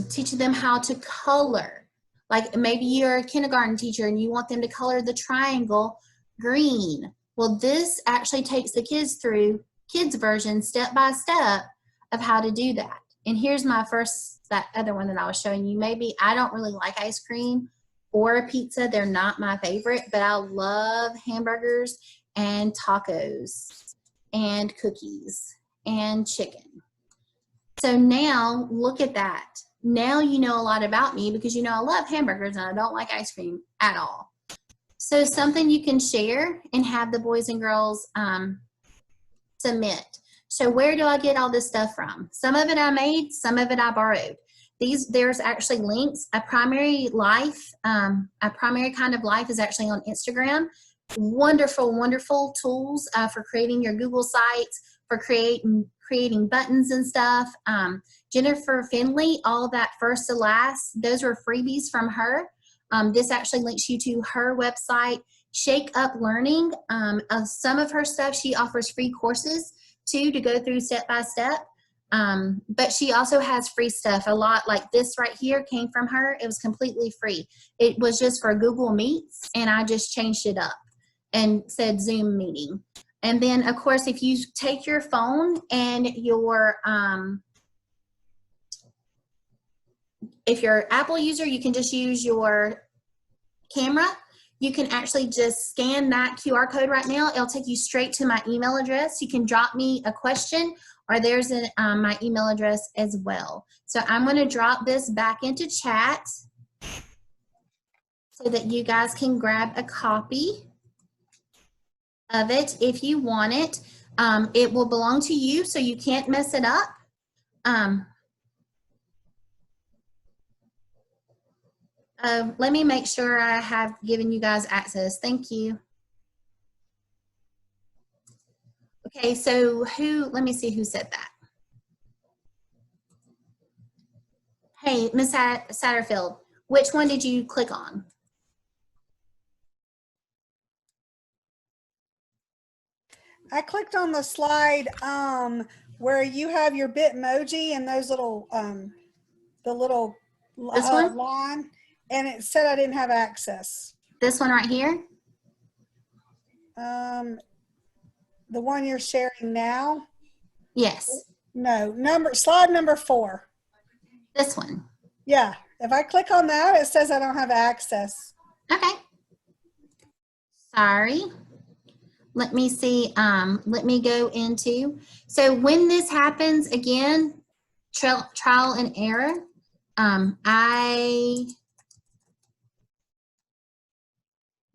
Speaker 1: teaching them how to color. Like maybe you're a kindergarten teacher and you want them to color the triangle green. Well, this actually takes the kids through kids version step by step of how to do that. And here's my first, that other one that I was showing you. Maybe I don't really like ice cream or pizza. They're not my favorite, but I love hamburgers and tacos and cookies and chicken. So now look at that. Now you know a lot about me because you know I love hamburgers and I don't like ice cream at all. So something you can share and have the boys and girls submit. So where do I get all this stuff from? Some of it I made, some of it I borrowed. There's actually links. A primary kind of life is actually on Instagram. Wonderful, wonderful tools for creating your Google sites, for creating buttons and stuff. Jennifer Finley, all that first to last, those were freebies from her. This actually links you to her website. Shake Up Learning, some of her stuff, she offers free courses too to go through step by step. But she also has free stuff. A lot like this right here came from her. It was completely free. It was just for Google Meets, and I just changed it up and said Zoom meeting. And then, of course, if you take your phone and your, if you're an Apple user, you can just use your camera. You can actually just scan that QR code right now. It'll take you straight to my email address. You can drop me a question, or there's my email address as well. So I'm going to drop this back into chat so that you guys can grab a copy of it if you want it. It will belong to you, so you can't mess it up. Let me make sure I have given you guys access. Thank you. Okay, so let me see who said that. Hey, Ms. Satterfield, which one did you click on?
Speaker 6: I clicked on the slide where you have your Bitmoji and those little, the little
Speaker 1: This one?
Speaker 6: line, and it said I didn't have access.
Speaker 1: This one right here?
Speaker 6: The one you're sharing now?
Speaker 1: Yes.
Speaker 6: No, slide number 4.
Speaker 1: This one.
Speaker 6: Yeah, if I click on that, it says I don't have access.
Speaker 1: Okay. Sorry. Let me see, let me go into, so when this happens, again, trial and error,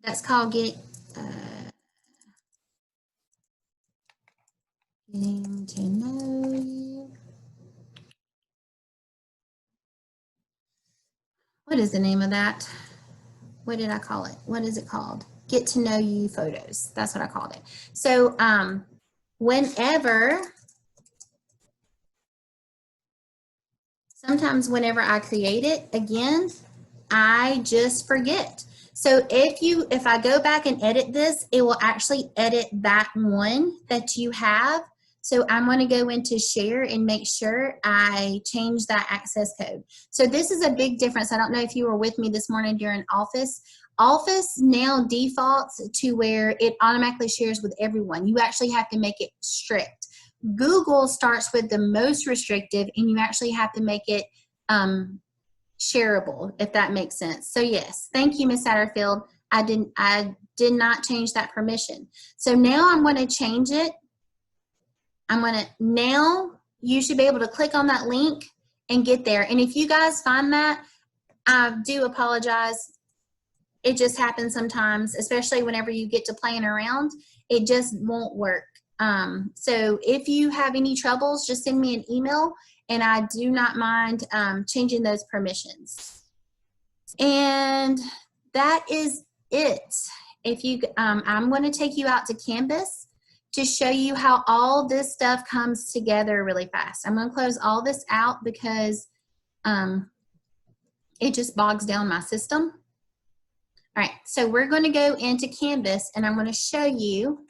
Speaker 1: that's called getting to know you. What is the name of that? What did I call it? What is it called? Get to know you photos. That's what I called it. So sometimes whenever I create it, again, I just forget. So if I go back and edit this, it will actually edit that one that you have. So I'm going to go into share and make sure I change that access code. So this is a big difference. I don't know if you were with me this morning during Office. Office now defaults to where it automatically shares with everyone. You actually have to make it strict. Google starts with the most restrictive, and you actually have to make it shareable, if that makes sense. So yes, thank you, Ms. Satterfield. I did not change that permission. So now I'm going to change it. Now you should be able to click on that link and get there. And if you guys find that, I do apologize. It just happens sometimes, especially whenever you get to playing around. It just won't work. So if you have any troubles, just send me an email, and I do not mind changing those permissions. And that is it. If you, I'm going to take you out to Canvas to show you how all this stuff comes together really fast. I'm going to close all this out because it just bogs down my system. All right, so we're going to go into Canvas, and I'm going to show you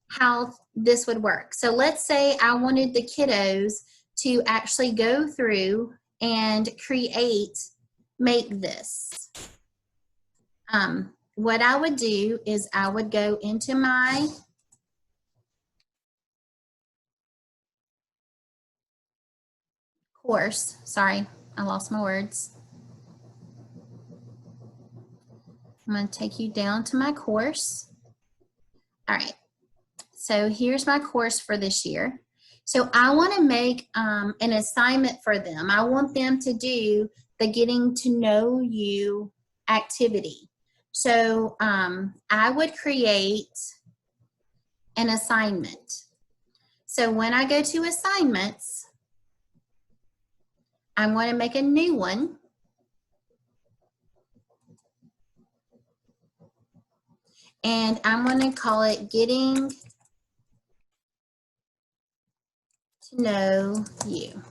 Speaker 1: how this would work. So let's say I wanted the kiddos to actually go through and make this. What I would do is I would go into my course. Sorry, I lost my words. I'm going to take you down to my course. All right, so here's my course for this year. So I want to make an assignment for them. I want them to do the getting to know you activity. So I would create an assignment. So when I go to assignments, I'm going to make a new one. And I'm going to call it Getting to Know You.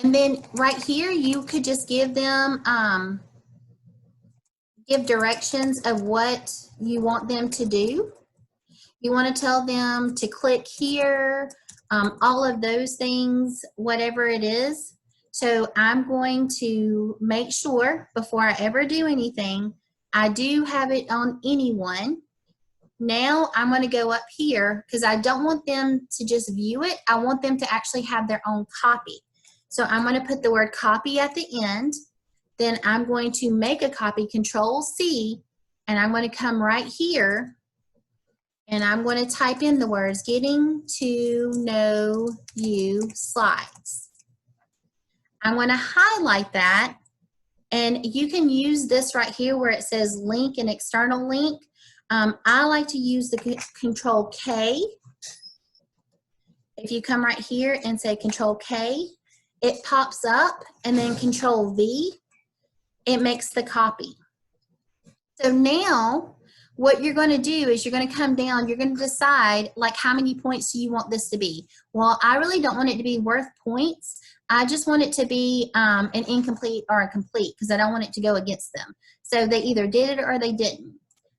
Speaker 1: And then right here, you could just give them, give directions of what you want them to do. You want to tell them to click here, all of those things, whatever it is. So I'm going to make sure before I ever do anything, I do have it on anyone. Now I'm going to go up here because I don't want them to just view it. I want them to actually have their own copy. So I'm going to put the word copy at the end. Then I'm going to make a copy, Control C, and I'm going to come right here and I'm going to type in the words Getting to Know You slides. I'm going to highlight that, and you can use this right here where it says link and external link. I like to use the Control K. If you come right here and say Control K, it pops up, and then Control V, it makes the copy. So now what you're going to do is you're going to come down, you're going to decide like how many points do you want this to be. Well, I really don't want it to be worth points. I just want it to be an incomplete or a complete because I don't want it to go against them. So they either did it or they didn't.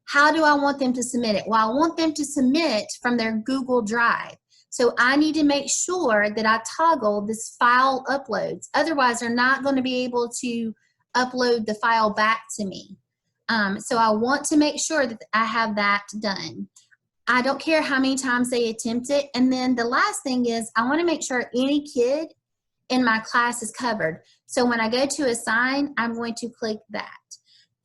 Speaker 1: How do I want them to submit it? Well, I want them to submit from their Google Drive. So I need to make sure that I toggle this file uploads. Otherwise, they're not going to be able to upload the file back to me. So I want to make sure that I have that done. I don't care how many times they attempt it. And then the last thing is I want to make sure any kid in my class is covered. So when I go to assign, I'm going to click that.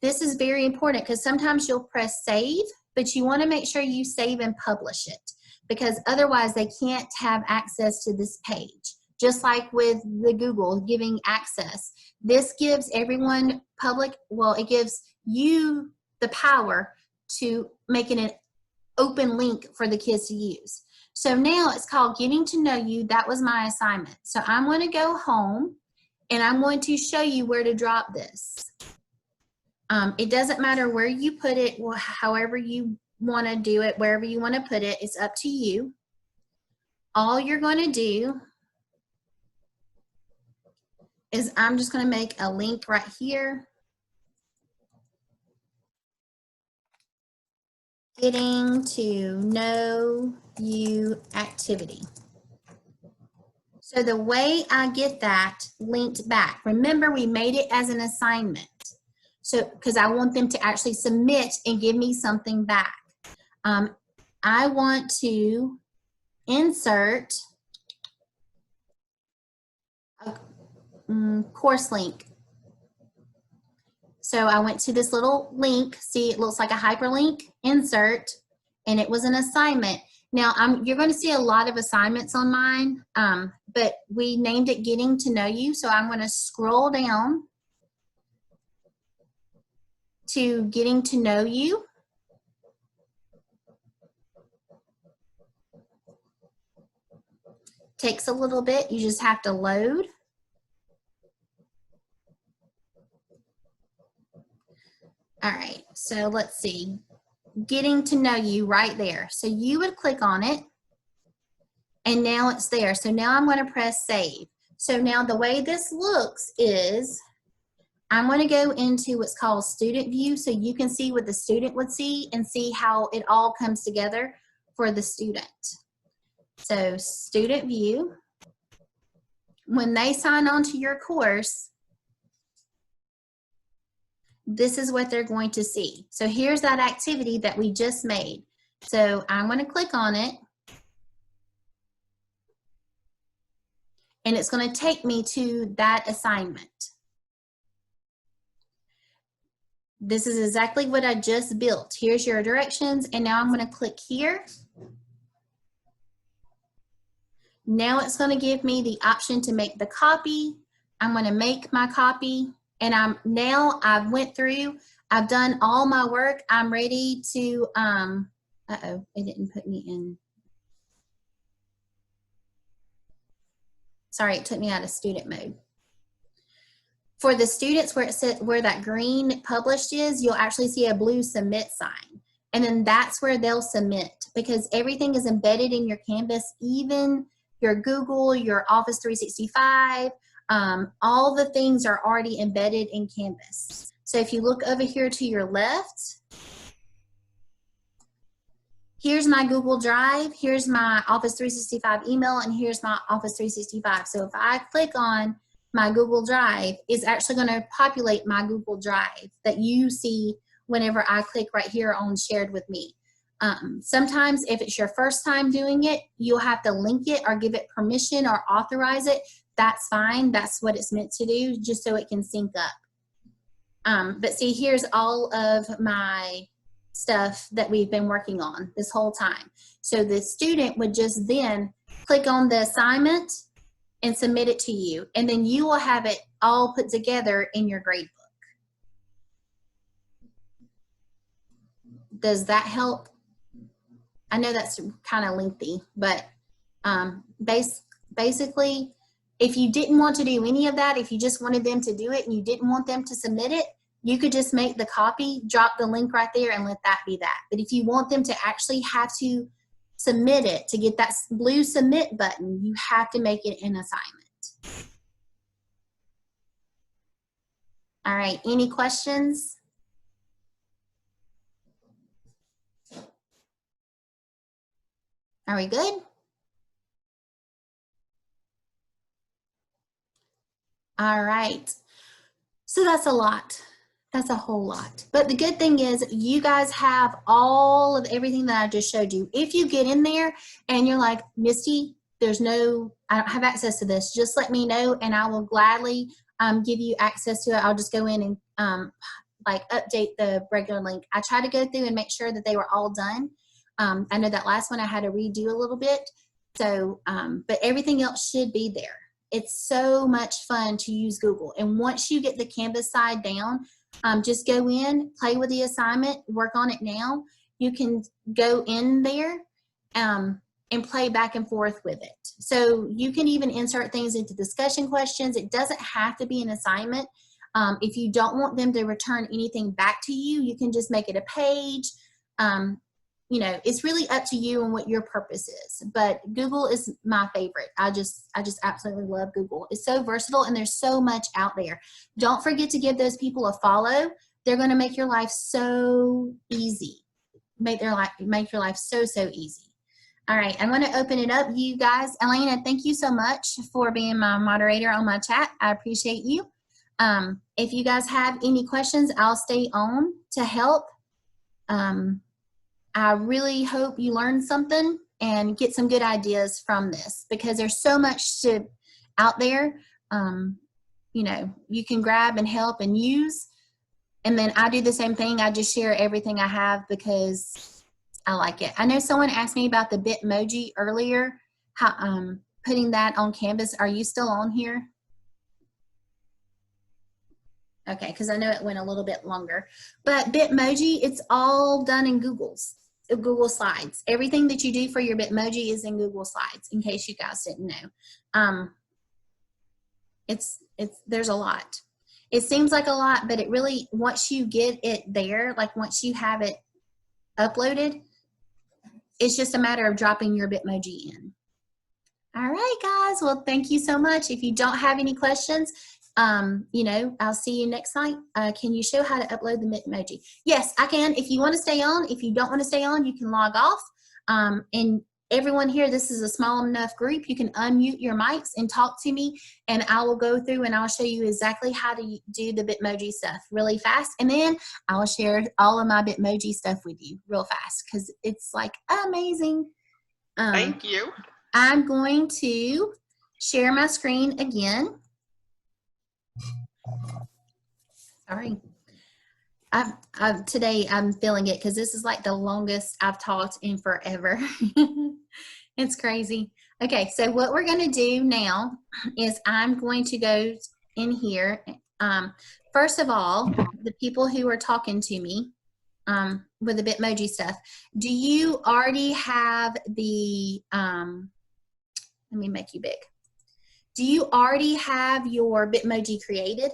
Speaker 1: This is very important because sometimes you'll press save, but you want to make sure you save and publish it because otherwise they can't have access to this page. Just like with the Google giving access. This gives everyone public, well, it gives you the power to make it an open link for the kids to use. So now it's called Getting to Know You. That was my assignment. So I'm going to go home and I'm going to show you where to drop this. It doesn't matter where you put it, however you want to do it, wherever you want to put it, it's up to you. All you're going to do is I'm just going to make a link right here. Getting to Know You activity. So the way I get that linked back, remember we made it as an assignment. So because I want them to actually submit and give me something back. I want to insert a course link. So I went to this little link. See, it looks like a hyperlink, insert, and it was an assignment. Now, you're going to see a lot of assignments on mine, but we named it Getting to Know You. So I'm going to scroll down to Getting to Know You. Takes a little bit. You just have to load. All right, so let's see. Getting to Know You right there. So you would click on it, and now it's there. So now I'm going to press save. So now the way this looks is I'm going to go into what's called student view so you can see what the student would see and see how it all comes together for the student. So student view, when they sign on to your course, this is what they're going to see. So here's that activity that we just made. So I'm going to click on it, and it's going to take me to that assignment. This is exactly what I just built. Here's your directions, and now I'm going to click here. Now it's going to give me the option to make the copy. I'm going to make my copy, and I've went through, I've done all my work. I'm ready to, uh-oh, it didn't put me in. Sorry, it took me out of student mode. For the students where it said, where that green published is, you'll actually see a blue submit sign. And then that's where they'll submit, because everything is embedded in your Canvas, even your Google, your Office 365, all the things are already embedded in Canvas. So if you look over here to your left, here's my Google Drive, here's my Office 365 email, and here's my Office 365. So if I click on my Google Drive, it's actually going to populate my Google Drive that you see whenever I click right here on Shared with Me. Sometimes if it's your first time doing it, you'll have to link it or give it permission or authorize it. That's fine. That's what it's meant to do, just so it can sync up. But see, here's all of my stuff that we've been working on this whole time. So the student would just then click on the assignment and submit it to you. And then you will have it all put together in your gradebook. Does that help? I know that's kind of lengthy, but basically, if you didn't want to do any of that, if you just wanted them to do it and you didn't want them to submit it, you could just make the copy, drop the link right there, and let that be that. But if you want them to actually have to submit it, to get that blue submit button, you have to make it an assignment. All right, any questions? Are we good? All right, so that's a lot. That's a whole lot. But the good thing is you guys have all of everything that I just showed you. If you get in there and you're like, Misty, I don't have access to this, just let me know and I will gladly give you access to it. I'll just go in and like update the regular link. I try to go through and make sure that they were all done. I know that last one I had to redo a little bit. So, but everything else should be there. It's so much fun to use Google. And once you get the Canvas side down, just go in, play with the assignment, work on it now. You can go in there and play back and forth with it. So you can even insert things into discussion questions. It doesn't have to be an assignment. If you don't want them to return anything back to you, you can just make it a page. You know, it's really up to you and what your purpose is. But Google is my favorite. I just absolutely love Google. It's so versatile and there's so much out there. Don't forget to give those people a follow. They're going to make your life so easy. Make your life so easy. All right, I'm going to open it up, you guys. Elena, thank you so much for being my moderator on my chat. I appreciate you. If you guys have any questions, I'll stay on to help. I really hope you learned something and get some good ideas from this, because there's so much out there, you know, you can grab and help and use. And then I do the same thing. I just share everything I have because I like it. I know someone asked me about the Bitmoji earlier, how putting that on Canvas. Are you still on here? Okay, because I know it went a little bit longer. But Bitmoji, it's all done in Google Slides. Everything that you do for your Bitmoji is in Google Slides, in case you guys didn't know. There's a lot. It seems like a lot, but it really, once you get it there, like once you have it uploaded, it's just a matter of dropping your Bitmoji in. All right, guys. Well, thank you so much. If you don't have any questions, I'll see you next night. Can you show how to upload the Bitmoji? Yes, I can. If you want to stay on, if you don't want to stay on, you can log off. And everyone here, this is a small enough group. You can unmute your mics and talk to me, and I will go through and I'll show you exactly how to do the Bitmoji stuff really fast. And then I'll share all of my Bitmoji stuff with you real fast because it's like amazing.
Speaker 7: Thank you.
Speaker 1: I'm going to share my screen again. Sorry. Today I'm feeling it because this is like the longest I've talked in forever. It's crazy. Okay, so what we're going to do now is I'm going to go in here. First of all, the people who are talking to me with the Bitmoji stuff, do you already have the, let me make you big. Do you already have your Bitmoji created?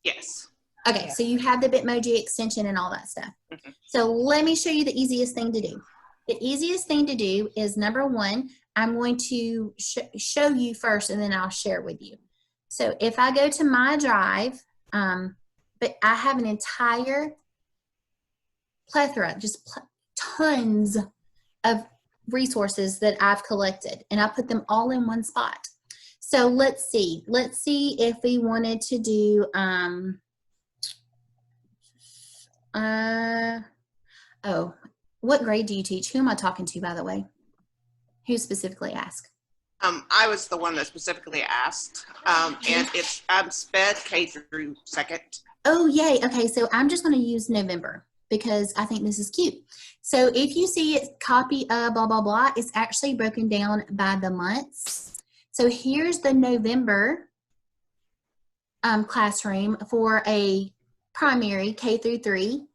Speaker 7: Yes.
Speaker 1: Okay, so you have the Bitmoji extension and all that stuff.
Speaker 7: Mhm.
Speaker 1: So let me show you the easiest thing to do. The easiest thing to do is, number one, I'm going to show you first and then I'll share with you. So if I go to my drive, but I have an entire plethora, just tons of resources that I've collected, and I put them all in one spot. So let's see if we wanted to do, oh, what grade do you teach? Who am I talking to, by the way? Who specifically asked?
Speaker 7: I was the one that specifically asked, and I'm SPED K through 2nd.
Speaker 1: Oh, yay. Okay, so I'm just going to use November because I think this is cute. So if you see it, copy of blah, blah, blah, it's actually broken down by the months. So here's the November classroom for a primary K through 3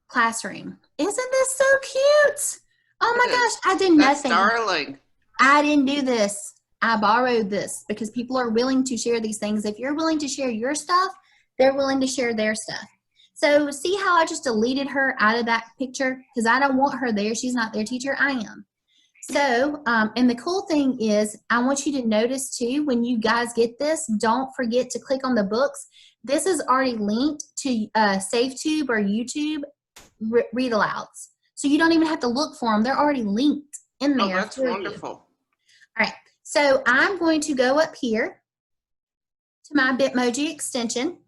Speaker 1: classroom. Isn't this so cute? Oh my gosh, I did nothing.
Speaker 7: That's darling.
Speaker 1: I didn't do this. I borrowed this because people are willing to share these things. If you're willing to share your stuff, they're willing to share their stuff. So see how I just deleted her out of that picture? Because I don't want her there. She's not their teacher. I am. So, and the cool thing is, I want you to notice too, when you guys get this, don't forget to click on the books. This is already linked to SafeTube or YouTube read alouds. So you don't even have to look for them. They're already linked in there.
Speaker 7: Oh, that's wonderful.
Speaker 1: All right. So I'm going to go up here to my Bitmoji extension.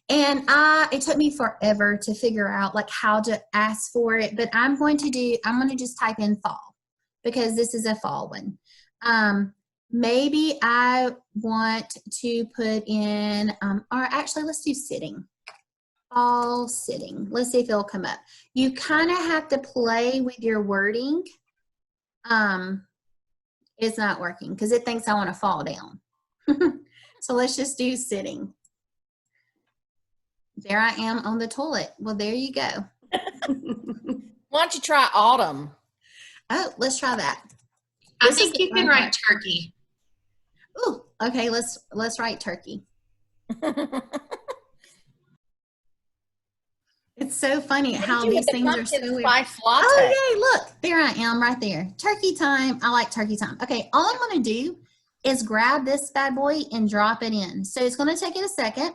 Speaker 1: And it took me forever to figure out like how to ask for it, but I'm going to just type in fall because this is a fall one. Maybe I want to put in, or actually let's do sitting. Fall sitting. Let's see if it'll come up. You kind of have to play with your wording. It's not working because it thinks I want to fall down. So let's just do sitting. There I am on the toilet. Well, there you go.
Speaker 8: Why don't you try autumn?
Speaker 1: Oh, let's try that.
Speaker 9: I think you can write turkey.
Speaker 1: Ooh, okay, let's write turkey. It's so funny how these things are so weird. Oh, yay, look, there I am right there. Turkey time. I like turkey time. Okay, all I'm going to do is grab this bad boy and drop it in. So it's going to take it a second.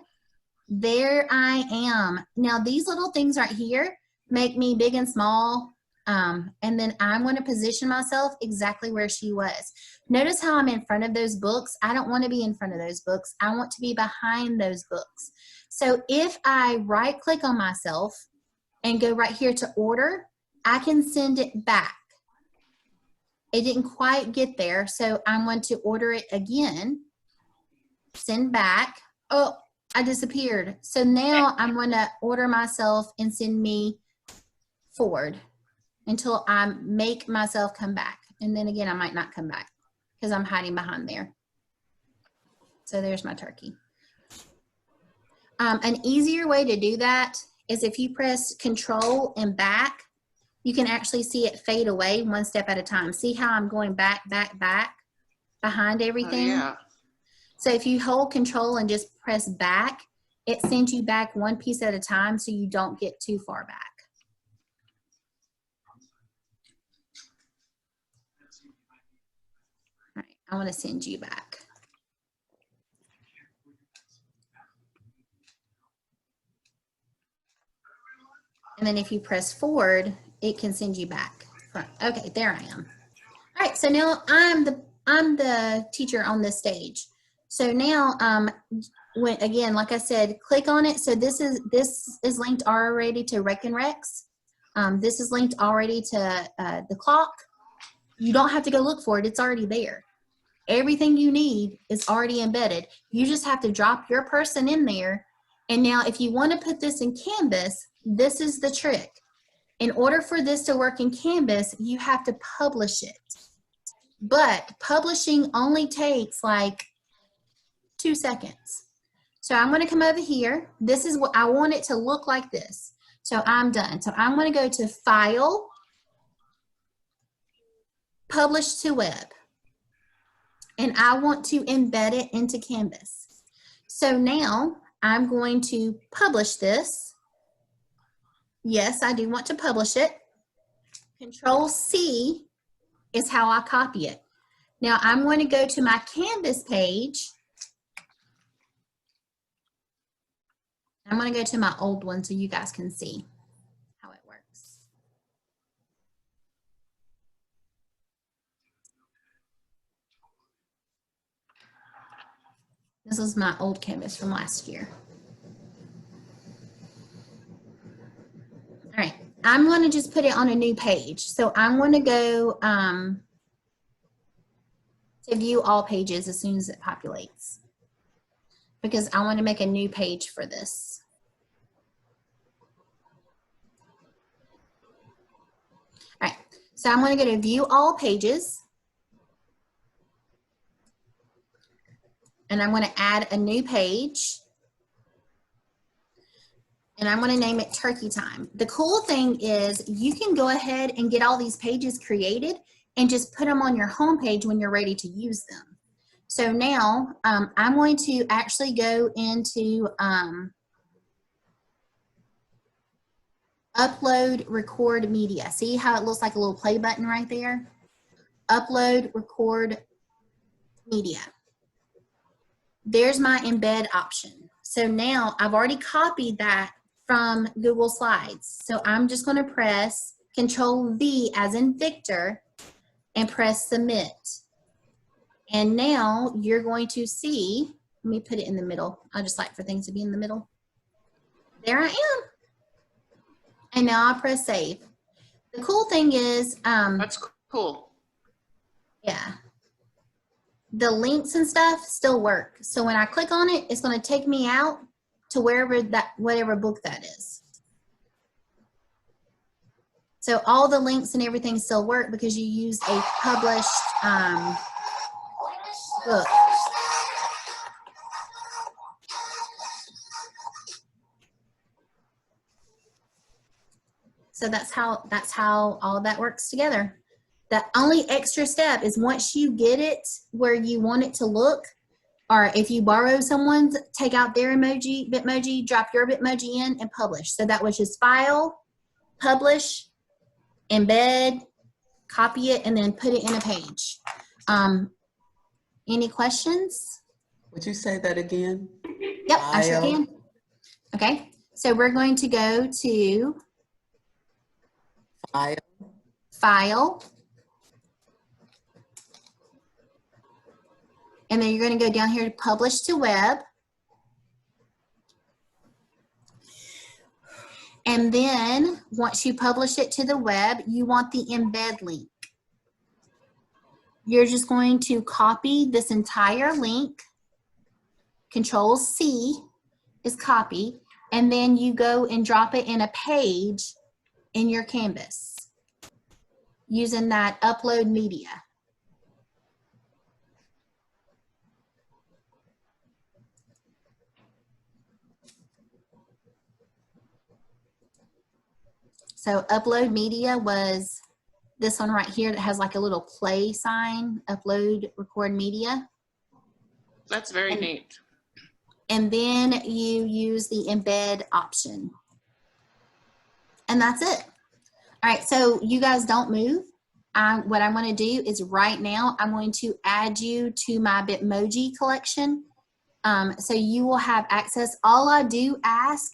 Speaker 1: There I am. Now these little things right here make me big and small. And then I'm going to position myself exactly where she was. Notice how I'm in front of those books. I don't want to be in front of those books. I want to be behind those books. So if I right click on myself and go right here to order, I can send it back. It didn't quite get there. So I'm going to order it again. Send back. Oh, I disappeared. So now I'm going to order myself and send me forward. until I make myself come back. And then again, I might not come back because I'm hiding behind there. So there's my turkey. An easier way to do that is if you press Control and back, you can actually see it fade away one step at a time. See how I'm going back, back, back behind everything?
Speaker 7: Oh, yeah.
Speaker 1: So if you hold Control and just press back, it sends you back one piece at a time so you don't get too far back. All right, I want to send you back. And then if you press forward, it can send you back. Okay, there I am. All right, so now I'm the teacher on this stage. So now, when again, like I said, click on it. So this is linked already to Rec and Rex. This is linked already to the clock. You don't have to go look for it. It's already there. Everything you need is already embedded. You just have to drop your person in there. And now if you want to put this in Canvas, this is the trick. In order for this to work in Canvas, you have to publish it. But publishing only takes like 2 seconds. So I'm going to come over here. This is what I want it to look like this. So I'm done. So I'm going to go to File, Publish to Web. And I want to embed it into Canvas. So now I'm going to publish this. Yes, I do want to publish it. Control C is how I copy it. Now I'm going to go to my Canvas page. I'm going to go to my old one so you guys can see how it works. This is my old Canvas from last year. All right, I'm going to just put it on a new page. So I'm going to go to view all pages as soon as it populates, because I want to make a new page for this. All right, so I'm going to go to view all pages. And I'm going to add a new page. And I'm going to name it Turkey Time. The cool thing is you can go ahead and get all these pages created and just put them on your home page when you're ready to use them. So now I'm going to actually go into Upload, Record Media. See how it looks like a little play button right there? Upload, Record Media. There's my embed option. So now I've already copied that from Google Slides. So I'm just going to press Control V as in Victor and press Submit. And now you're going to see, let me put it in the middle. I just like for things to be in the middle. There I am. And now I press Save. The cool thing is,
Speaker 7: That's cool.
Speaker 1: yeah. The links and stuff still work. So when I click on it, it's going to take me out to wherever that, whatever book that is. So all the links and everything still work because you used a published book. So that's how all that works together. The only extra step is once you get it where you want it to look, or if you borrow someone's, take out their emoji, Bitmoji, drop your Bitmoji in and publish. So that was just File, Publish, Embed, copy it, and then put it in a page. Any questions?
Speaker 3: Would you say that again?
Speaker 1: Yep, I sure can. Okay, so we're going to go to File. And then you're going to go down here to Publish to Web. And then once you publish it to the web, you want the embed link. You're just going to copy this entire link. Control C is copy. And then you go and drop it in a page in your Canvas. using that upload media. So upload media was this one right here that has like a little play sign, upload record media.
Speaker 7: That's very neat.
Speaker 1: And then you use the embed option. And that's it. All right, so you guys don't move. What I'm going to do is right now, I'm going to add you to my Bitmoji collection. So you will have access. All I do ask